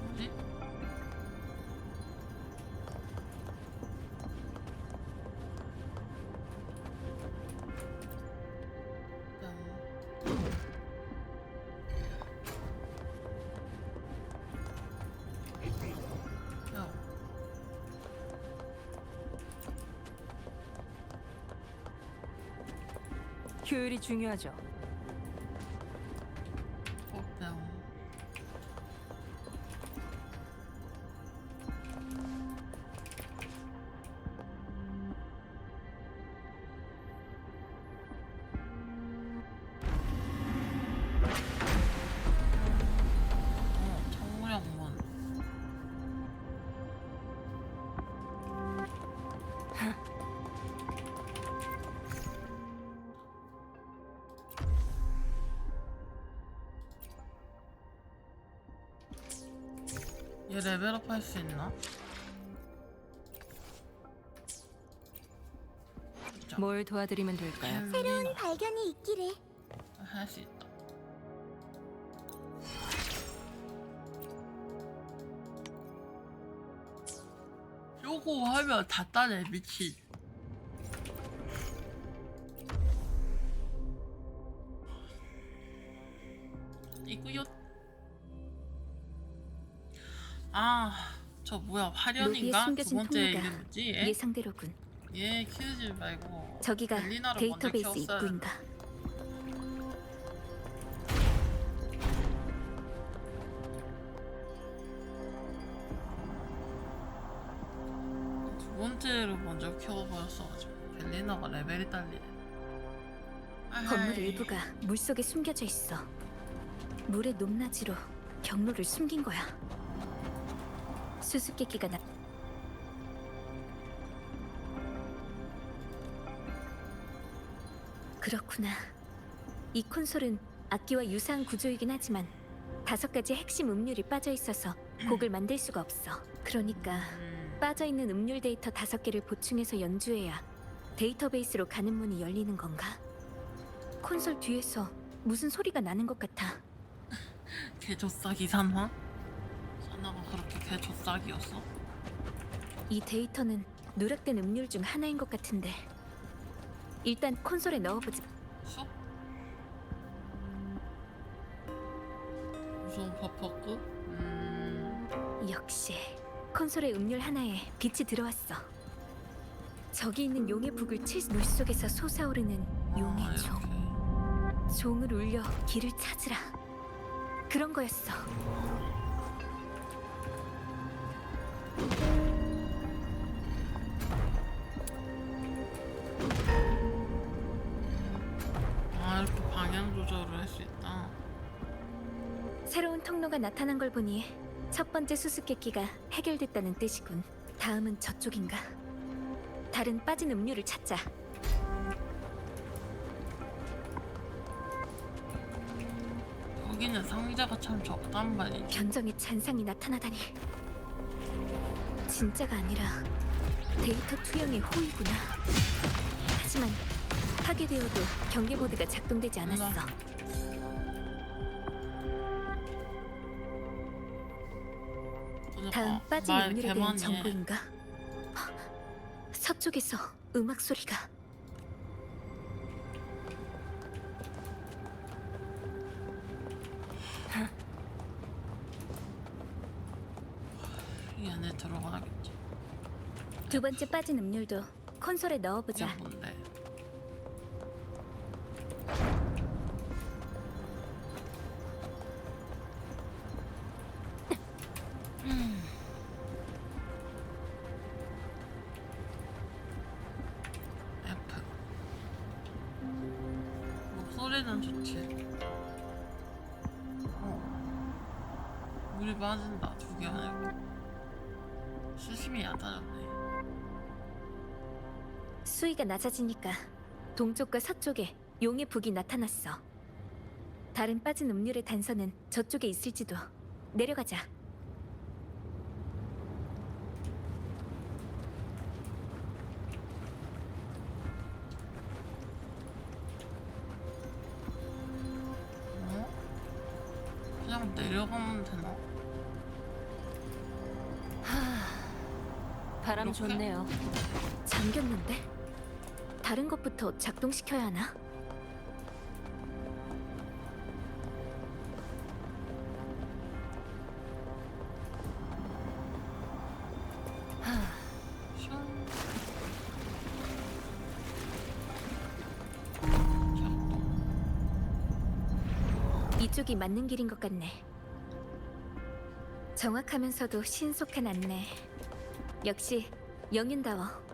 뭐지? 야. 효율이 중요하죠. 얘 레벨업 할 수 있나? 뭘 도와드리면 될까요? 새로운 발견이 있기를. 할 수 있다. 요거 하면 다 따네 미친. 이거요. 저 뭐야 로비에 화련인가? 두 숨겨진 번째 통로가 이름 뭐지? 얘? 예상대로군. 얘 키우지 말고 저기가 벨리나를 먼저 데이터베이스 키웠어야 입구인가? 두 번째로 먼저 키워버렸어가지고 벨리나가 레벨이 딸리네. 건물 아하이. 일부가 물속에 숨겨져 있어. 물의 높낮이로 경로를 숨긴 거야. 수수께끼가 나. 그렇구나. 이 콘솔은 악기와 유사한 구조이긴 하지만 5가지 핵심 음률이 빠져 있어서 곡을 만들 수가 없어. 그러니까 빠져 있는 음률 데이터 5개를 보충해서 연주해야 데이터베이스로 가는 문이 열리는 건가? 콘솔 뒤에서 무슨 소리가 나는 것 같아. 개조싸기 산화? 산화가 그렇게 개조싸기였어? 이 데이터는 누락된 음률 중 하나인 것 같은데 일단 콘솔에 넣어보자. 쑥? 무서운 버퍼급? 역시 콘솔의 음률 하나에 빛이 들어왔어. 저기 있는 용의 북을 칠 물속에서 솟아오르는 용의 종. 이렇게. 종을 울려 길을 찾으라. 그런 거였어. 이렇게 방향 조절을 할 수 있다. 새로운 통로가 나타난 걸 보니 첫 번째 수수께끼가 해결됐다는 뜻이군. 다음은 저쪽인가? 다른 빠진 음료를 찾자. 여기는 상자가 참 적단 말이지. 견정의 잔상이 나타나다니. 진짜가 아니라 데이터 투영의 호의구나. 하지만 파괴되어도 경계 보드가 작동되지 않았어. 다음 빠진 말 음률에 대한 개만해. 정보인가? 헉, 서쪽에서 음악 소리가. 이 안에 들어가야겠지. 두 번째 빠진 음률도 콘솔에 넣어보자. 이게 뭔데? F. 목소리는 좋지. 물이 빠진다. 2개 아니고. 수심이 얕아졌네. 수위가 낮아지니까 동쪽과 서쪽에 용의 북이 나타났어. 다른 빠진 음률의 단서는 저쪽에 있을지도. 내려가자. 그냥 내려가면 되나? 바람 이렇게? 좋네요. 잠겼는데? 다른 것부터 작동시켜야 하나? 슝. 작동. 이쪽이 맞는 길인 것 같네. 정확하면서도 신속한 안내. 역시 영윤다워.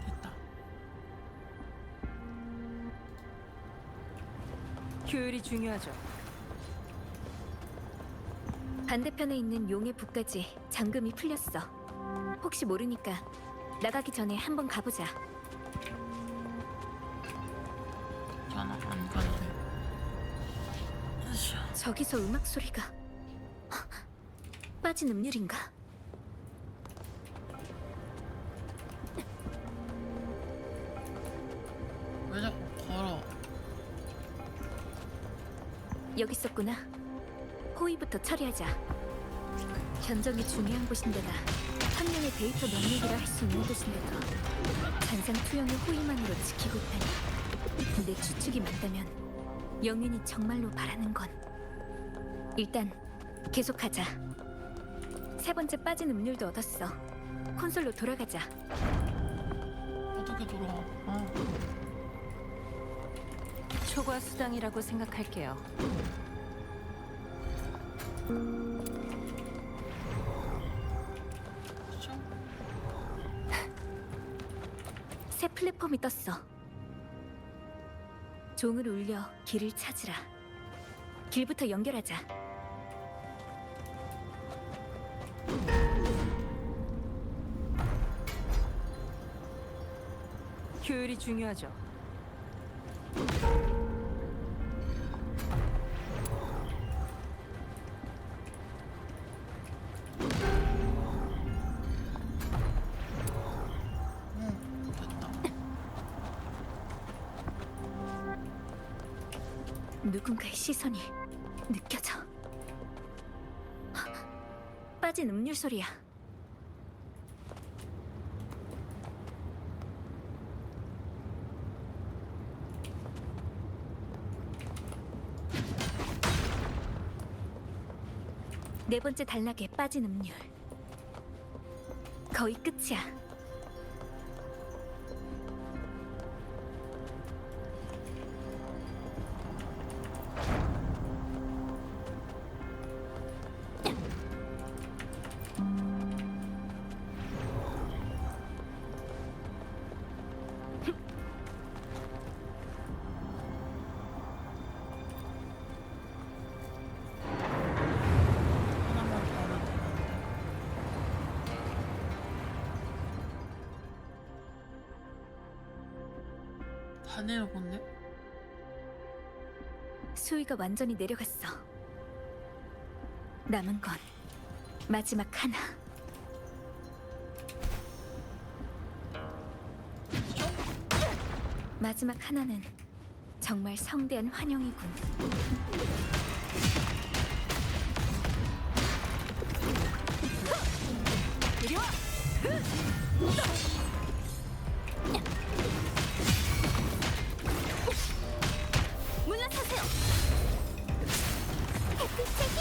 됐다. 효율이 중요하죠. 반대편에 있는 용의 부까지 잠금이 풀렸어. 혹시 모르니까 나가기 전에 한번 가보자. 괜찮아, 안 가도 돼. 으쌰. 저기서 음악 소리가. 헉, 빠진 음률인가? 왜 자꾸 걸어? 여기 있었구나. 호위부터 처리하자. 견적이 중요한 곳인데다 한 명의 데이터 명령이라 할 수 있는 곳인데도 잔상 투영의 호위만으로 지키고 있다니. 내 추측이 맞다면 영윤이 정말로 바라는 건 일단 계속하자. 세 번째 빠진 음률도 얻었어. 콘솔로 돌아가자. 어떻게 돌아와? 아, 초과 수당이라고 생각할게요. 그쵸? 새 플랫폼이 떴어. 종을 울려 길을 찾으라. 길부터 연결하자. 효율이 중요하죠. 응, 됐다. 누군가의 시선이 느껴져. 빠진 음률 소리야. 네 번째 단락에 빠진 음률. 거의 끝이야. 하나만 더 하면 되는데. 다 내려본데? 수위가 완전히 내려갔어. 남은 건 마지막 하나. 마지막 하나는 정말 성대한 환영이군. 이리 와! 물러서세요! 햇빛의 힘!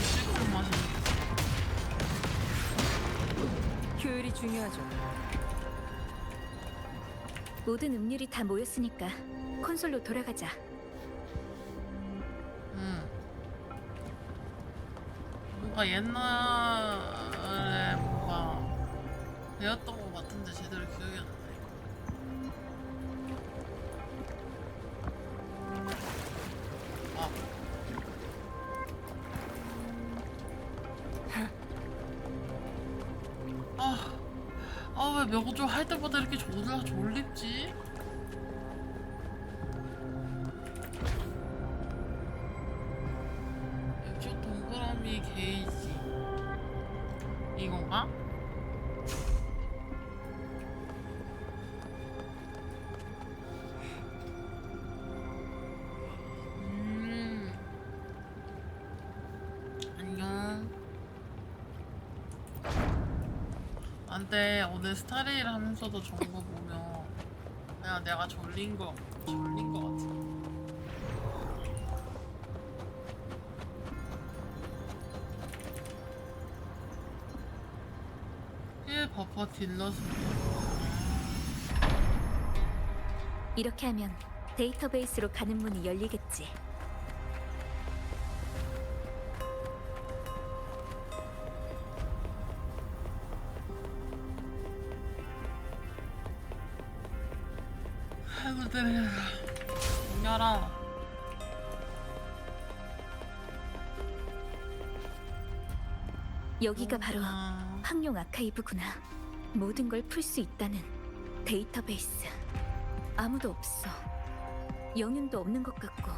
시골 맛이. 효율이 중요하죠. 모든 음률이 다 모였으니까 콘솔로 돌아가자. 뭔가 옛날에 뭔가 배웠던 것 같은데 제대로 기억이 안 나네. 왜 명조 할 때마다 이렇게 졸립지? 액션 동그라미 게이지 이건가? 안녕. 안돼, 오늘 스타레일 하면서도 좋은 거 보면 그냥 내가 졸린 거 같아. 버퍼 딜러스입니다. 이렇게 하면 데이터베이스로 가는 문이 열리겠지. 아이고 때려. 열어. 여기가 바로 아, 황룡 아카이브구나. 모든 걸 풀 수 있다는 데이터베이스. 아무도 없어. 영윤도 없는 것 같고.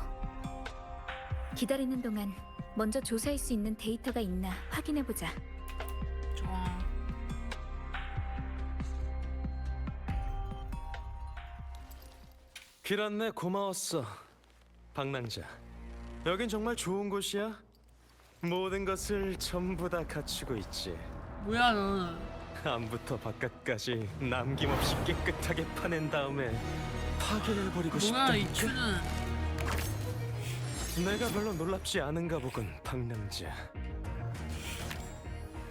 기다리는 동안 먼저 조사할 수 있는 데이터가 있나 확인해보자. 좋아. 길 안내 고마웠어, 방랑자. 여긴 정말 좋은 곳이야. 모든 것을 전부 다 갖추고 있지. 뭐야 너는? 안부터 바깥까지 남김없이 깨끗하게 파낸 다음에 파괴해버리고 싶다. 뭐야 이 큐는? 내가 별로 놀랍지 않은가 보군, 방랑자.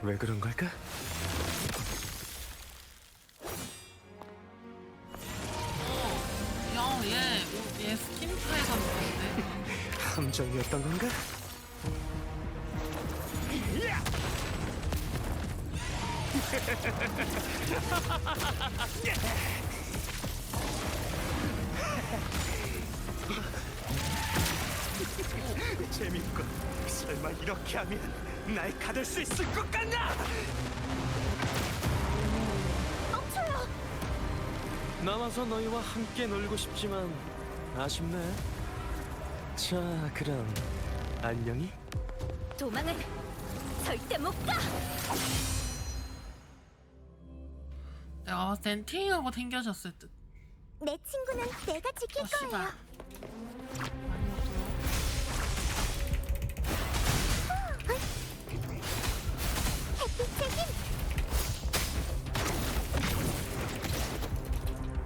왜 그런 걸까? 야얘 스킨카에서 먹는데. 함정이었던 건가? 재밌군. 설마 이렇게 하면 날 가둘 수 있을 것 같나? 남아서 너희와 함께 놀고 싶지만 아쉽네. 자, 그럼 안녕히. 도망은 절대 못 가! 내가 봤을 땐 테이하고 튕겨졌을 듯. 내 친구는 내가 지킬 어 씨발. 햇빛의 힘.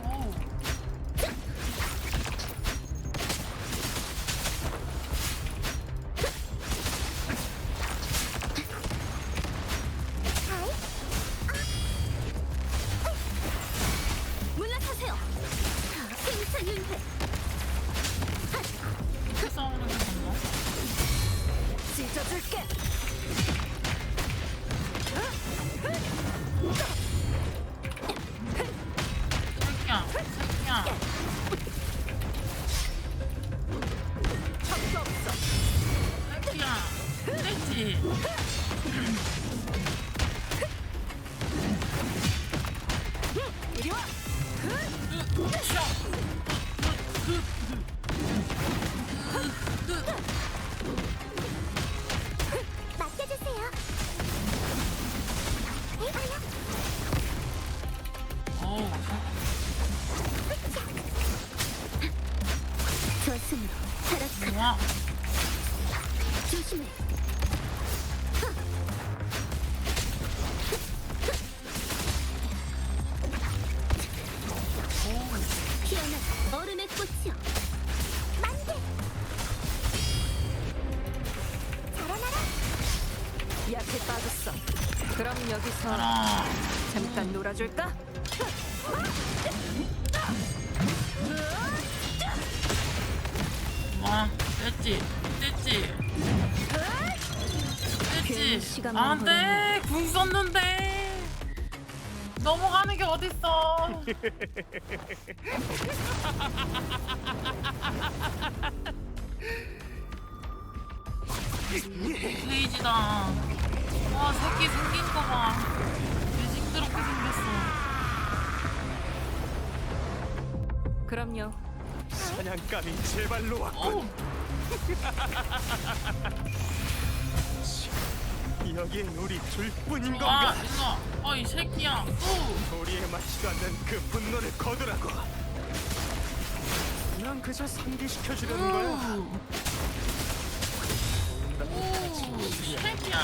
어우. 물러서세요! 생산윤회! 이렇게 싸우는 게 맞나? 찢어줄게! 새끼야, 새끼야. 척도 없어! 새끼야. 됐지? 이리 와! 맡겨주세요. 어우. 저승으로 타락하 뭐야? 조심해! 피어난 얼음의 꽃이여! 만개. 자라나라. 약해 빠졌어. 그럼 여기서 알아. 잠깐 놀아줄까? 와, 됐지? 됐지? 괜히 됐지? 시간만 안 돼! 궁 썼는데! 넘어가는 게 어딨어! 레이지다. 와, 새끼 생긴 거 봐. 개 징그럽게 생겼어. 그럼요. 사냥감이 제발로 왔군. 어우, 여긴 우리 둘뿐인 와, 건가? 일로 와. 이 새끼야. 또! 소리에 맞지도 않는 그 분노를 거두라고. 난 그저 상기시켜주려는 거야. 오, 새끼야.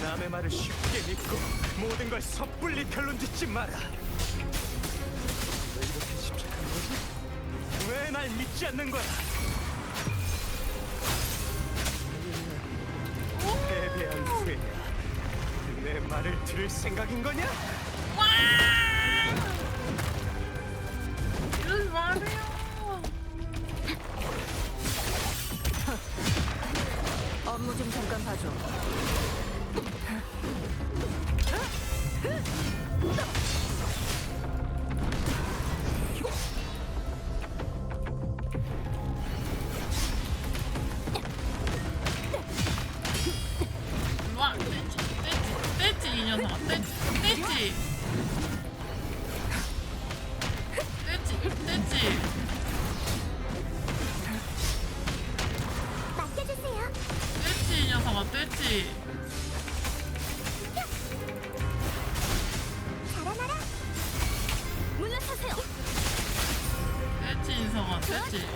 남의 말을 쉽게 믿고 모든 걸 섣불리 결론 짓지 마라. 왜 이렇게 집착하는 거지? 왜 날 믿지 않는 거야? 패배한 후에야 내 말을 들을 생각인 거냐? 와! 이러지 마세요. 업무 좀 잠깐 봐줘. 녀석아. 떼지. 맡겨주세요. 떼지, 이 녀석아. 떼지. 자라나라. 물러서세요. 떼지, 인성아. 떼지.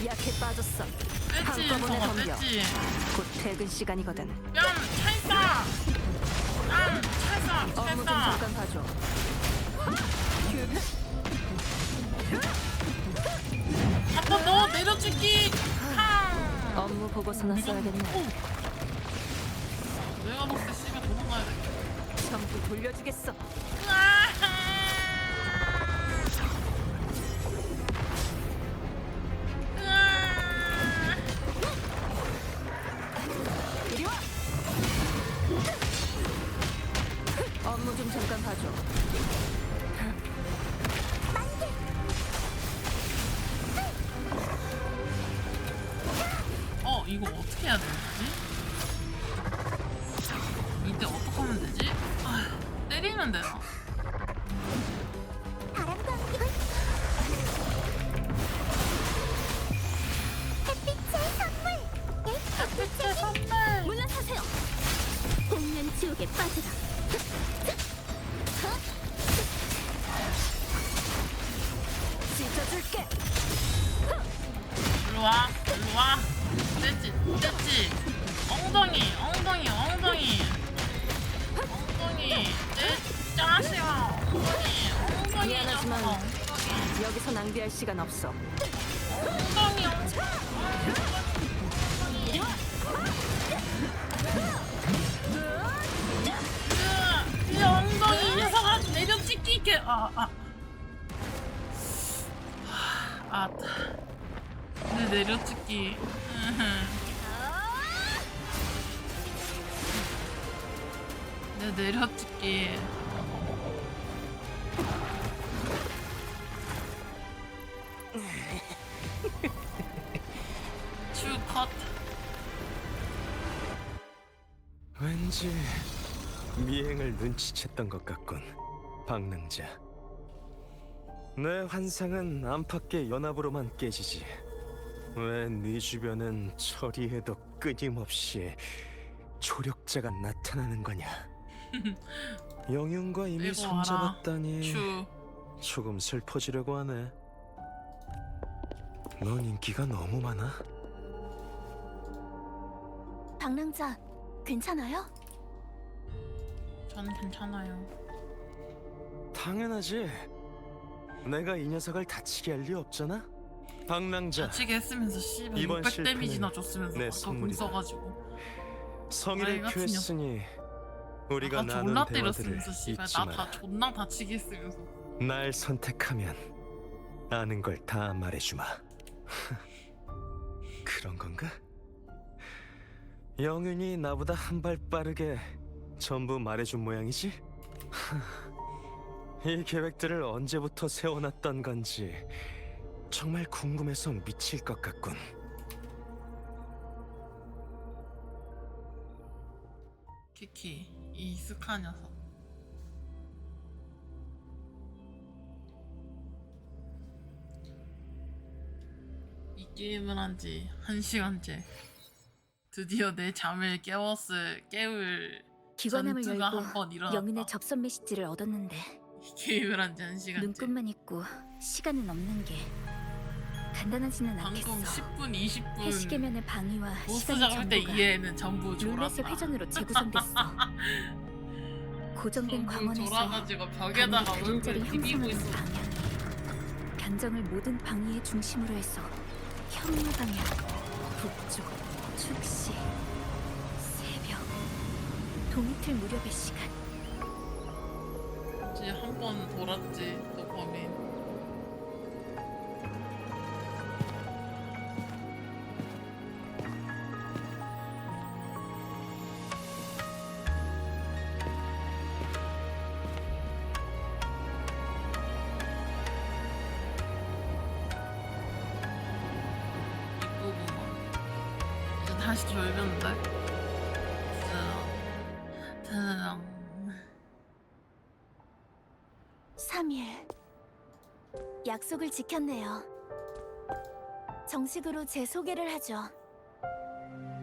약해 빠졌어. 떼지, 한꺼번에 인성아. 덤벼. 떼지. 곧 퇴근 시간이거든. 뺨! 찰싸! 뺨! 찰싸! 업무 좀 찰싸! 잠깐 봐줘. 한번 더 내려찍기! 팡! 업무 보고서나 써야겠네. 내가 봤을 때 씨가 도망가야 돼. 전부 돌려주겠어. 이리 와. 업무 좀 잠깐 봐줘. 이거 어떻게 해야 되지? 이때 어떻게 하면 되지? 때리면 되나? 바람과 함께 햇빛의 선물. 햇빛의 선물! 물러서세요. 복면 지옥에 빠지라. 찢어줄게. 일로와 떼지 엉덩이 떼 짜시야 엉덩이 미안하지만 녀석. 여기서 낭비할 시간 없어. 엉덩이 이 엉덩이 녀석아 내려찍기 내 내려찍기 내 내려찍기 컷 왠지 미행을 눈치챘던 것 같군, 방랑자. 내 환상은 안팎의 연합으로만 깨지지. 왜 네 주변은 처리해도 끊임없이 조력자가 나타나는 거냐? 영윤과 이미 이거 알아. 손잡았다니 추 조금 슬퍼지려고 하네. 넌 인기가 너무 많아. 방랑자, 괜찮아요? 전 괜찮아요. 당연하지. 내가 이 녀석을 다치게 할 리 없잖아. 방랑자, 다치게 했으면서 씨발 이번 600 데미지나 줬으면서 내 아까 공 선물이다. 써가지고 성의를 아이, 같은 표했으니 우리가 아까 나눈 존나 대화들을 때렸으면서 씨발 잊지 나 마라. 다 존나 다치게 했으면서 날 선택하면 아는 걸 다 말해주마. 그런 건가? 영윤이 나보다 한 발 빠르게 전부 말해준 모양이지? 이 계획들을 언제부터 세워놨던 건지 정말 궁금해서 미칠 것 같군. 키키 이 익숙한 녀석. 이 게임을 한 지 1시간째. 드디어 내 잠을 깨울 기관함을 전투가 열고 한번 일어났다. 영인의 접선 메시지를 얻었는데 이 게임을 한 지 1시간째. 눈끝만 있고 시간은 없는 게 간단하지는 방금 않겠어. 10분 20분 해시계면의 방위와 보스 시간의 잡을 때 정보가 이해는 전부 룰렛의 졸았다. 회전으로 재구성됐어. 고정된 전부 광원에서 졸아가지고 벽에다가 방위 얼굴 그림자를 비비고 형성하는 있어. 방향, 변정을 모든 방위의 중심으로 해서 현무 방향, 북쪽, 축시, 새벽, 동이틀 무렵의 시간. 이제 한 번 돌았지 도파민. 다시 졸렸는데. 드르렁. 3일. 약속을 지켰네요. 정식으로 제 소개를 하죠.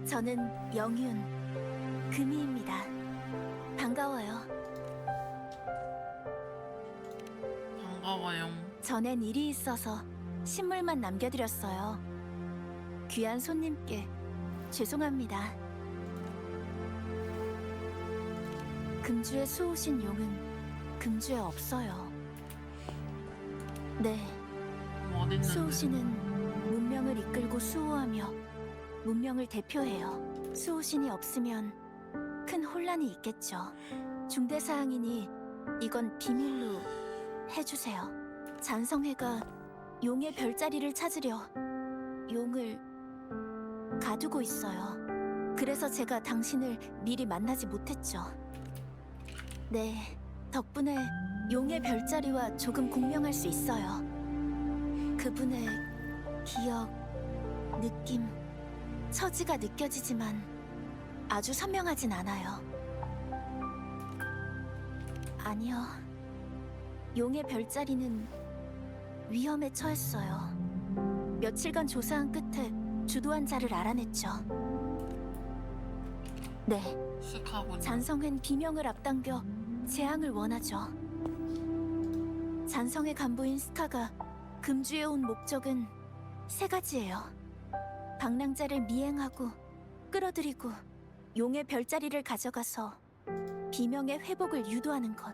저는 영윤, 금희입니다. 반가워요. 반가워요. 전엔 일이 있어서 신물만 남겨드렸어요. 귀한 손님께 죄송합니다. 금주에 수호신 용은 금주에 없어요. 네, 어딨는데? 수호신은 문명을 이끌고 수호하며 문명을 대표해요. 수호신이 없으면 큰 혼란이 있겠죠. 중대사항이니 이건 비밀로 해주세요. 잔성회가 용의 별자리를 찾으려 용을 가두고 있어요. 그래서 제가 당신을 미리 만나지 못했죠. 네, 덕분에 용의 별자리와 조금 공명할 수 있어요. 그분의 기억, 느낌, 처지가 느껴지지만 아주 선명하진 않아요. 아니요. 용의 별자리는 위험에 처했어요. 며칠간 조사한 끝에 주도한 자를 알아냈죠. 네, 쓱하군요. 잔성회는 비명을 앞당겨 재앙을 원하죠. 잔성회 간부인 스카가 금주에 온 목적은 3가지예요. 방랑자를 미행하고 끌어들이고 용의 별자리를 가져가서 비명의 회복을 유도하는 것.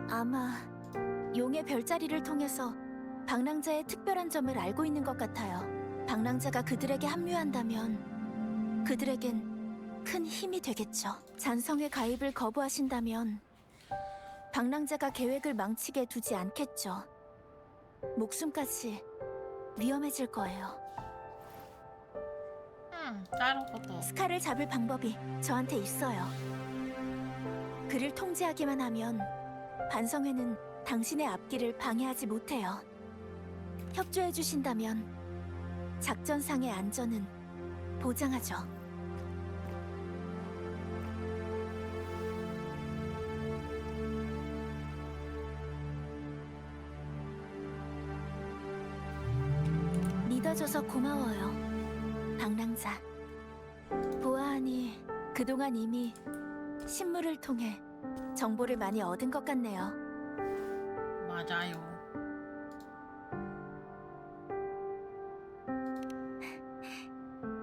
아마 용의 별자리를 통해서 방랑자의 특별한 점을 알고 있는 것 같아요. 방랑자가 그들에게 합류한다면 그들에겐 큰 힘이 되겠죠. 잔성의 가입을 거부하신다면 방랑자가 계획을 망치게 두지 않겠죠. 목숨까지 위험해질 거예요. 자르고도. 스카를 잡을 방법이 저한테 있어요. 그를 통제하기만 하면 반성회는 당신의 앞길을 방해하지 못해요. 협조해 주신다면 작전상의 안전은 보장하죠. 믿어줘서 고마워요, 방랑자. 보아하니 그동안 이미 신물을 통해 정보를 많이 얻은 것 같네요. 맞아요.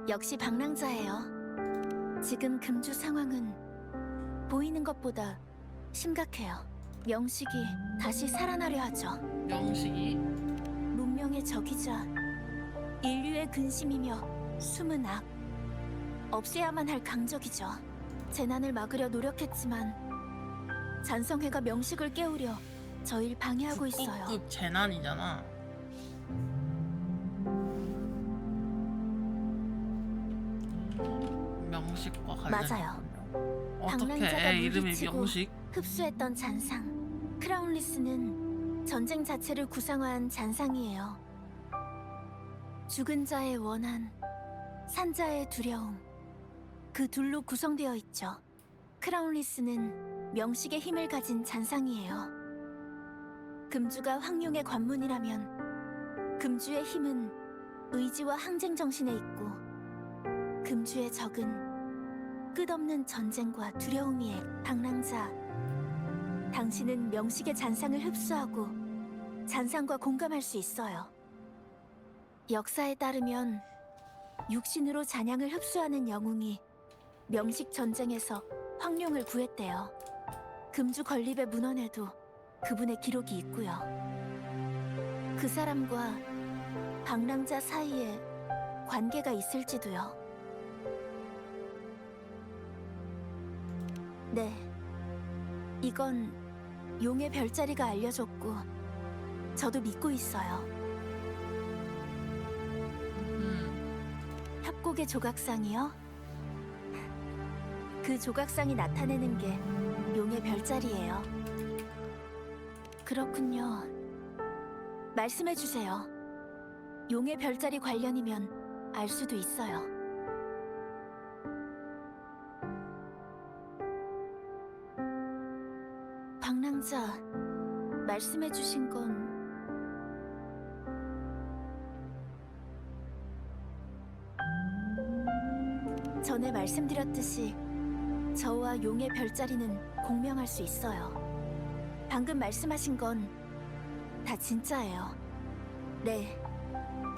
역시 방랑자예요. 지금 금주 상황은 보이는 것보다 심각해요. 명식이 다시 살아나려 하죠. 명식이. 문명의 적이자 인류의 근심이며 숨은 악. 없애야만 할 강적이죠. 재난을 막으려 노력했지만 잔성회가 명식을 깨우려 저희를 방해하고 있어요. 국보급 재난이잖아. 명식과 관련. 맞아요. 어떻게 방랑자가 애 이름이 물리치고 명식? 흡수했던 잔상. 크라운리스는 전쟁 자체를 구상화한 잔상이에요. 죽은 자의 원한, 산자의 두려움. 그 둘로 구성되어 있죠. 크라운리스는 명식의 힘을 가진 잔상이에요. 금주가 황룡의 관문이라면 금주의 힘은 의지와 항쟁 정신에 있고 금주의 적은 끝없는 전쟁과 두려움이에. 방랑자, 당신은 명식의 잔상을 흡수하고 잔상과 공감할 수 있어요. 역사에 따르면 육신으로 잔향을 흡수하는 영웅이 명식 전쟁에서 황룡을 구했대요. 금주 건립의 문헌에도 그분의 기록이 있고요. 그 사람과 방랑자 사이에 관계가 있을지도요. 네, 이건 용의 별자리가 알려줬고 저도 믿고 있어요. 협곡의 조각상이요? 그 조각상이 나타내는 게 용의 별자리예요. 그렇군요. 말씀해 주세요. 용의 별자리 관련이면 알 수도 있어요. 방랑자, 말씀해 주신 건 전에 말씀드렸듯이 저와 용의 별자리는 공명할 수 있어요. 방금 말씀하신 건 다 진짜예요. 네,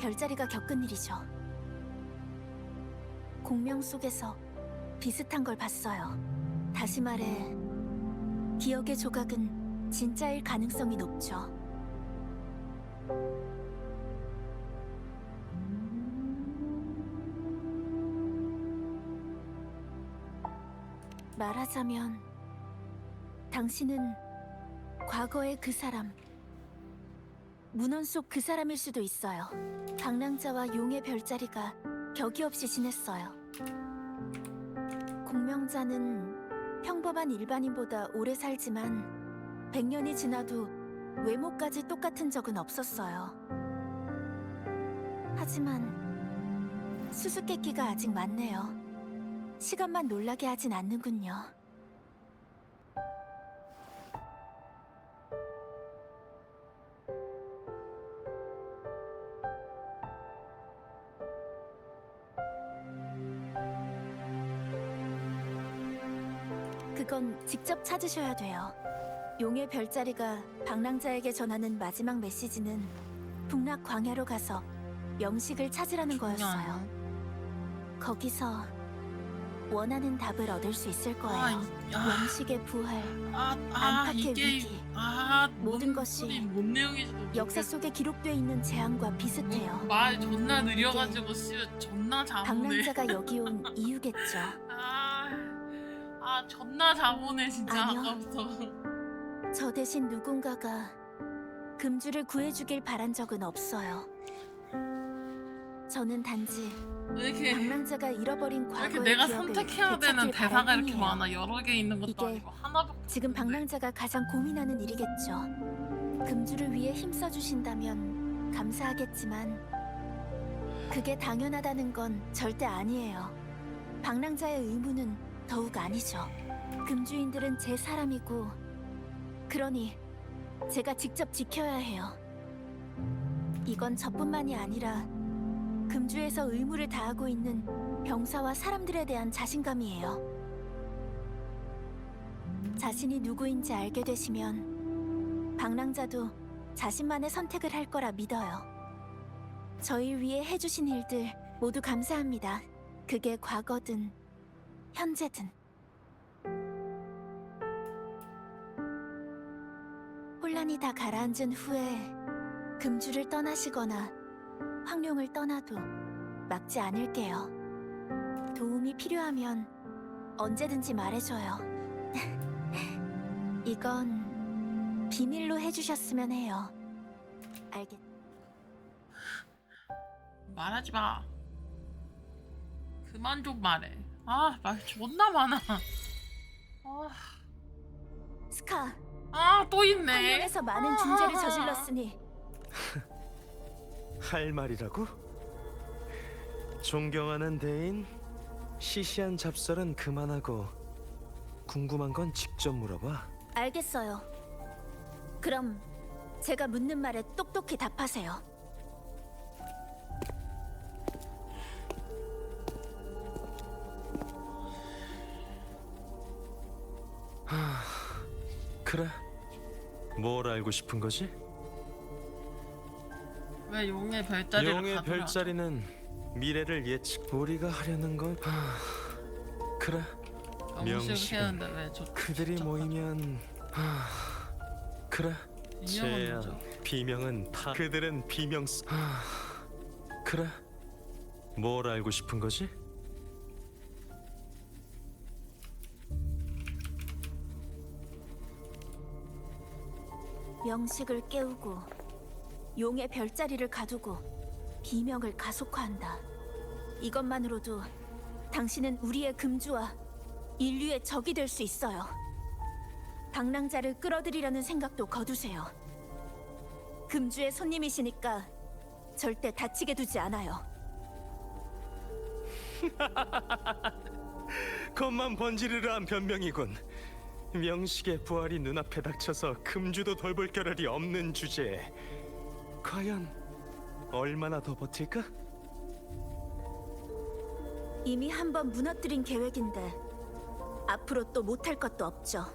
별자리가 겪은 일이죠. 공명 속에서 비슷한 걸 봤어요. 다시 말해, 기억의 조각은 진짜일 가능성이 높죠. 말하자면 당신은 과거의 그 사람, 문헌 속 그 사람일 수도 있어요. 방랑자와 용의 별자리가 격이 없이 지냈어요. 공명자는 평범한 일반인보다 오래 살지만 100년이 지나도 외모까지 똑같은 적은 없었어요. 하지만 수수께끼가 아직 많네요. 시간만 놀라게 하진 않는군요. 그건 직접 찾으셔야 돼요. 용의 별자리가 방랑자에게 전하는 마지막 메시지는 북락 광야로 가서 명식을 찾으라는 거였어요. 거기서 원하는 답을 얻을 수 있을 거예요. 명식의 부활, 안팎의 이게 위기, 모든 뭔 것이 소리, 뭔 내용인지도 모르겠어. 역사 속에 기록되어 있는 재앙과 비슷해요. 말 존나 느려가지고 씨 존나 자보네. 방랑자가 여기 온 이유겠죠. 존나 자보네 진짜. 아니요. 아까부터. 저 대신 누군가가 금주를 구해주길 바란 적은 없어요. 저는 단지 왜 이렇게 방랑자가 잃어버린 왜 과거의 이렇게 내가 기억을 선택해야 되는 되찾길 대사가 바랄 이렇게 뿐이에요. 많아. 여러 개 있는 것도 이게 아니고 하나밖에. 지금 없는데. 방랑자가 가장 고민하는 일이겠죠. 금주를 위해 힘써주신다면 감사하겠지만 그게 당연하다는 건 절대 아니에요. 방랑자의 의무는 더욱 아니죠. 금주인들은 제 사람이고 그러니 제가 직접 지켜야 해요. 이건 저뿐만이 아니라 금주에서 의무를 다하고 있는 병사와 사람들에 대한 자신감이에요. 자신이 누구인지 알게 되시면 방랑자도 자신만의 선택을 할 거라 믿어요. 저희 위해 해주신 일들 모두 감사합니다. 그게 과거든 현재든. 혼란이 다 가라앉은 후에 금주를 떠나시거나 황룡을 떠나도 막지 않을게요. 도움이 필요하면 언제든지 말해줘요. 이건 비밀로 해주셨으면 해요. 알겠... 말하지 마. 그만 좀 말해. 말 존나 많아. 스카, 또 있네. 황룡에서 많은 중죄를 저질렀으니 할 말이라고? 존경하는 대인, 시시한 잡설은 그만하고 궁금한 건 직접 물어봐. 알겠어요. 그럼 제가 묻는 말에 똑똑히 답하세요. 그래. 뭘 알고 싶은 거지? 왜 용의 별자리를 용의 가두려? 별자리는 미래를 예측. 우리가 하려는 건 그래. 명식을 명식은 했는데 왜 그들이 모이면 그래. 인형은 재앙, 뭐죠? 비명은 다. 그들은 비명. 그래. 뭘 알고 싶은 거지? 명식을 깨우고 용의 별자리를 가두고 비명을 가속화한다. 이것만으로도 당신은 우리의 금주와 인류의 적이 될 수 있어요. 방랑자를 끌어들이려는 생각도 거두세요. 금주의 손님이시니까 절대 다치게 두지 않아요. 겉만 번지르르한 변명이군. 명식의 부활이 눈앞에 닥쳐서 금주도 돌볼 겨를이 없는 주제에 과연 얼마나 더 버틸까? 이미 한 번 무너뜨린 계획인데 앞으로 또 못할 것도 없죠.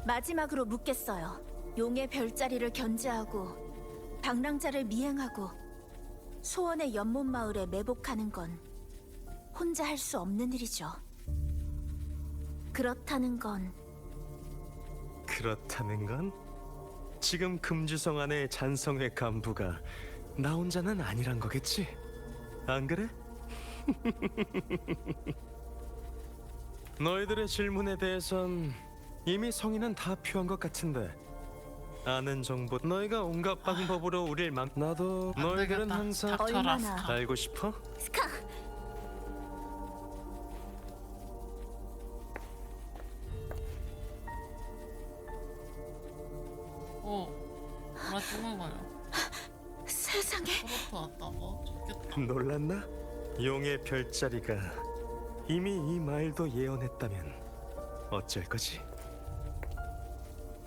마지막으로 묻겠어요. 용의 별자리를 견제하고 방랑자를 미행하고 소원의 연못 마을에 매복하는 건 혼자 할 수 없는 일이죠. 그렇다는 건 그렇다는 건 지금 금주성 안의 잔성회 간부가 나 혼자는 아니란 거겠지? 안 그래? 너희들의 질문에 대해선 이미 성의는 다 표한 것 같은데 아는 정보 너희가 온갖 방법으로 우릴 나도 안 너희들은 되겠다. 항상 닥쳐라, 얼마나. 스카. 알고 싶어? 스카, 나 죽어가요. 세상에. 프로토 왔다고? 좋겠다. 놀랐나? 용의 별자리가 이미 이 말도 예언했다면 어쩔 거지?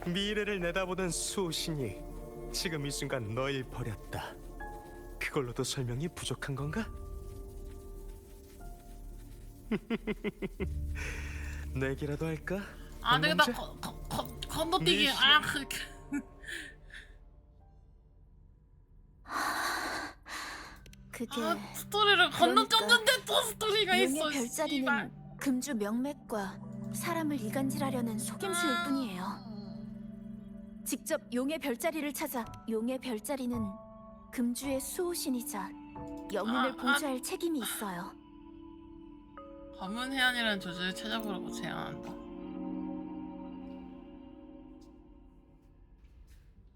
미래를 내다보던 수호신이 지금 이 순간 널 버렸다. 그걸로도 설명이 부족한 건가? 내기라도 할까? 아, 내가 나 방랑자? 건너뛰기. 미션. 아, 그게 스토리를 건너뛰었는데 또 스토리가 있어. 용의 별자리는 씨발. 금주 명맥과 사람을 이간질하려는 속임수일 뿐이에요. 직접 용의 별자리를 찾아 용의 별자리는 금주의 수호신이자 영혼을 보좌할 책임이 있어요. 검은 해안이라는 조직을 찾아보라고 제안한다.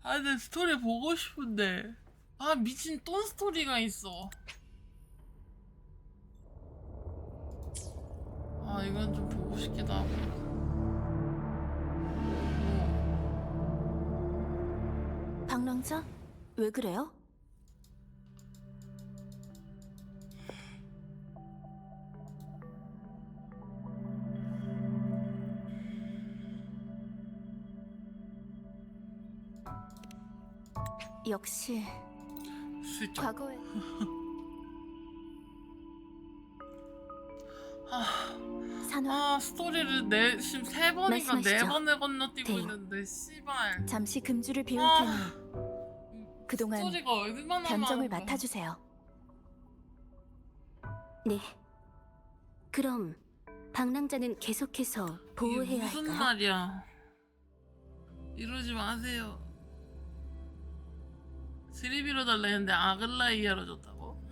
아, 근데 스토리 보고 싶은데. 아, 미친 또 스토리가 있어. 아, 이건 좀 보고 싶기도 하고. 방랑자? 왜 그래요? 역시 슬쩍. 과거에 산화 아, 스토리를 지금 3번인가 말씀하시죠. 4번을 건너뛰고 네. 있는데 씨발. 잠시 금주를 비울 아. 테니 그동안 스토리가 얼마나 변정을 많은가. 맡아주세요. 네. 그럼 방랑자는 계속해서 보호해야 이게 무슨 할까요? 말이야? 이러지 마세요. 스리비로 달라 했는데 아글라이아로 줬다고?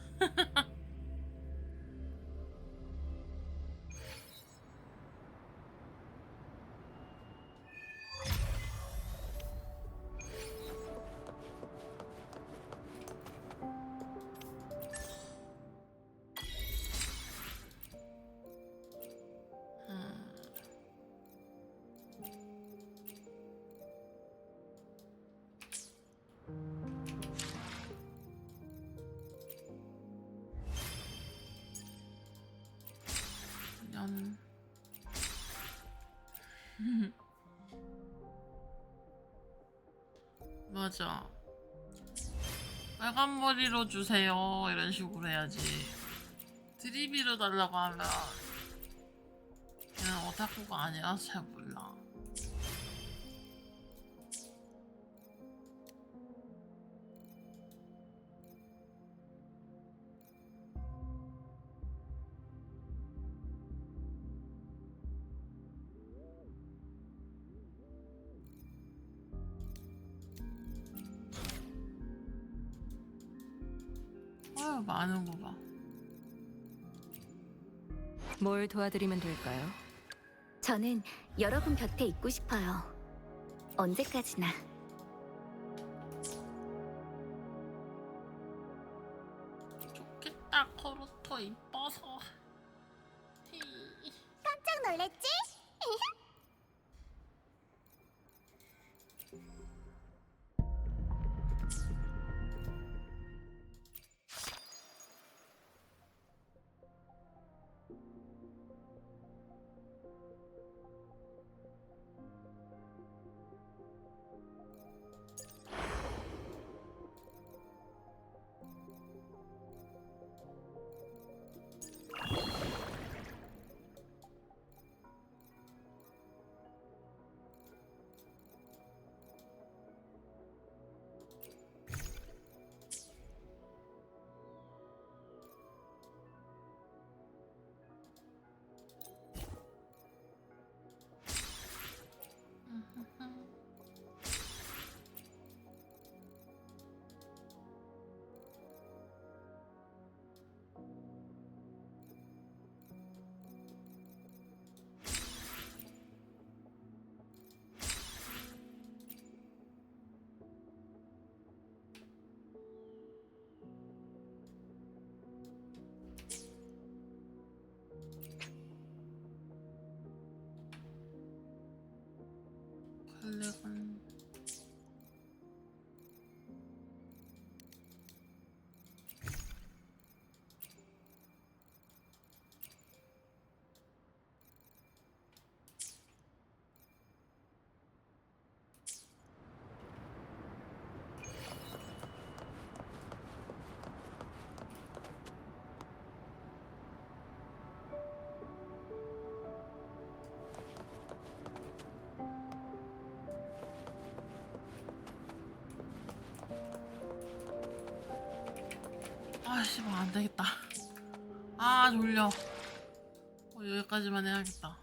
연. 맞아. 빨간 머리로 주세요. 이런 식으로 해야지. 드리비로 달라고 하면 걔는 오타쿠가 아니라서 잘 몰라. 아유, 많은 거 봐. 뭘 도와드리면 될까요? 저는 여러분 곁에 있고 싶어요. 언제까지나. 좋겠다, 코로토 이뻐서. 히. 깜짝 놀랬지? 플래곤. 아씨, 뭐 안 되겠다. 아, 졸려. 여기까지만 해야겠다.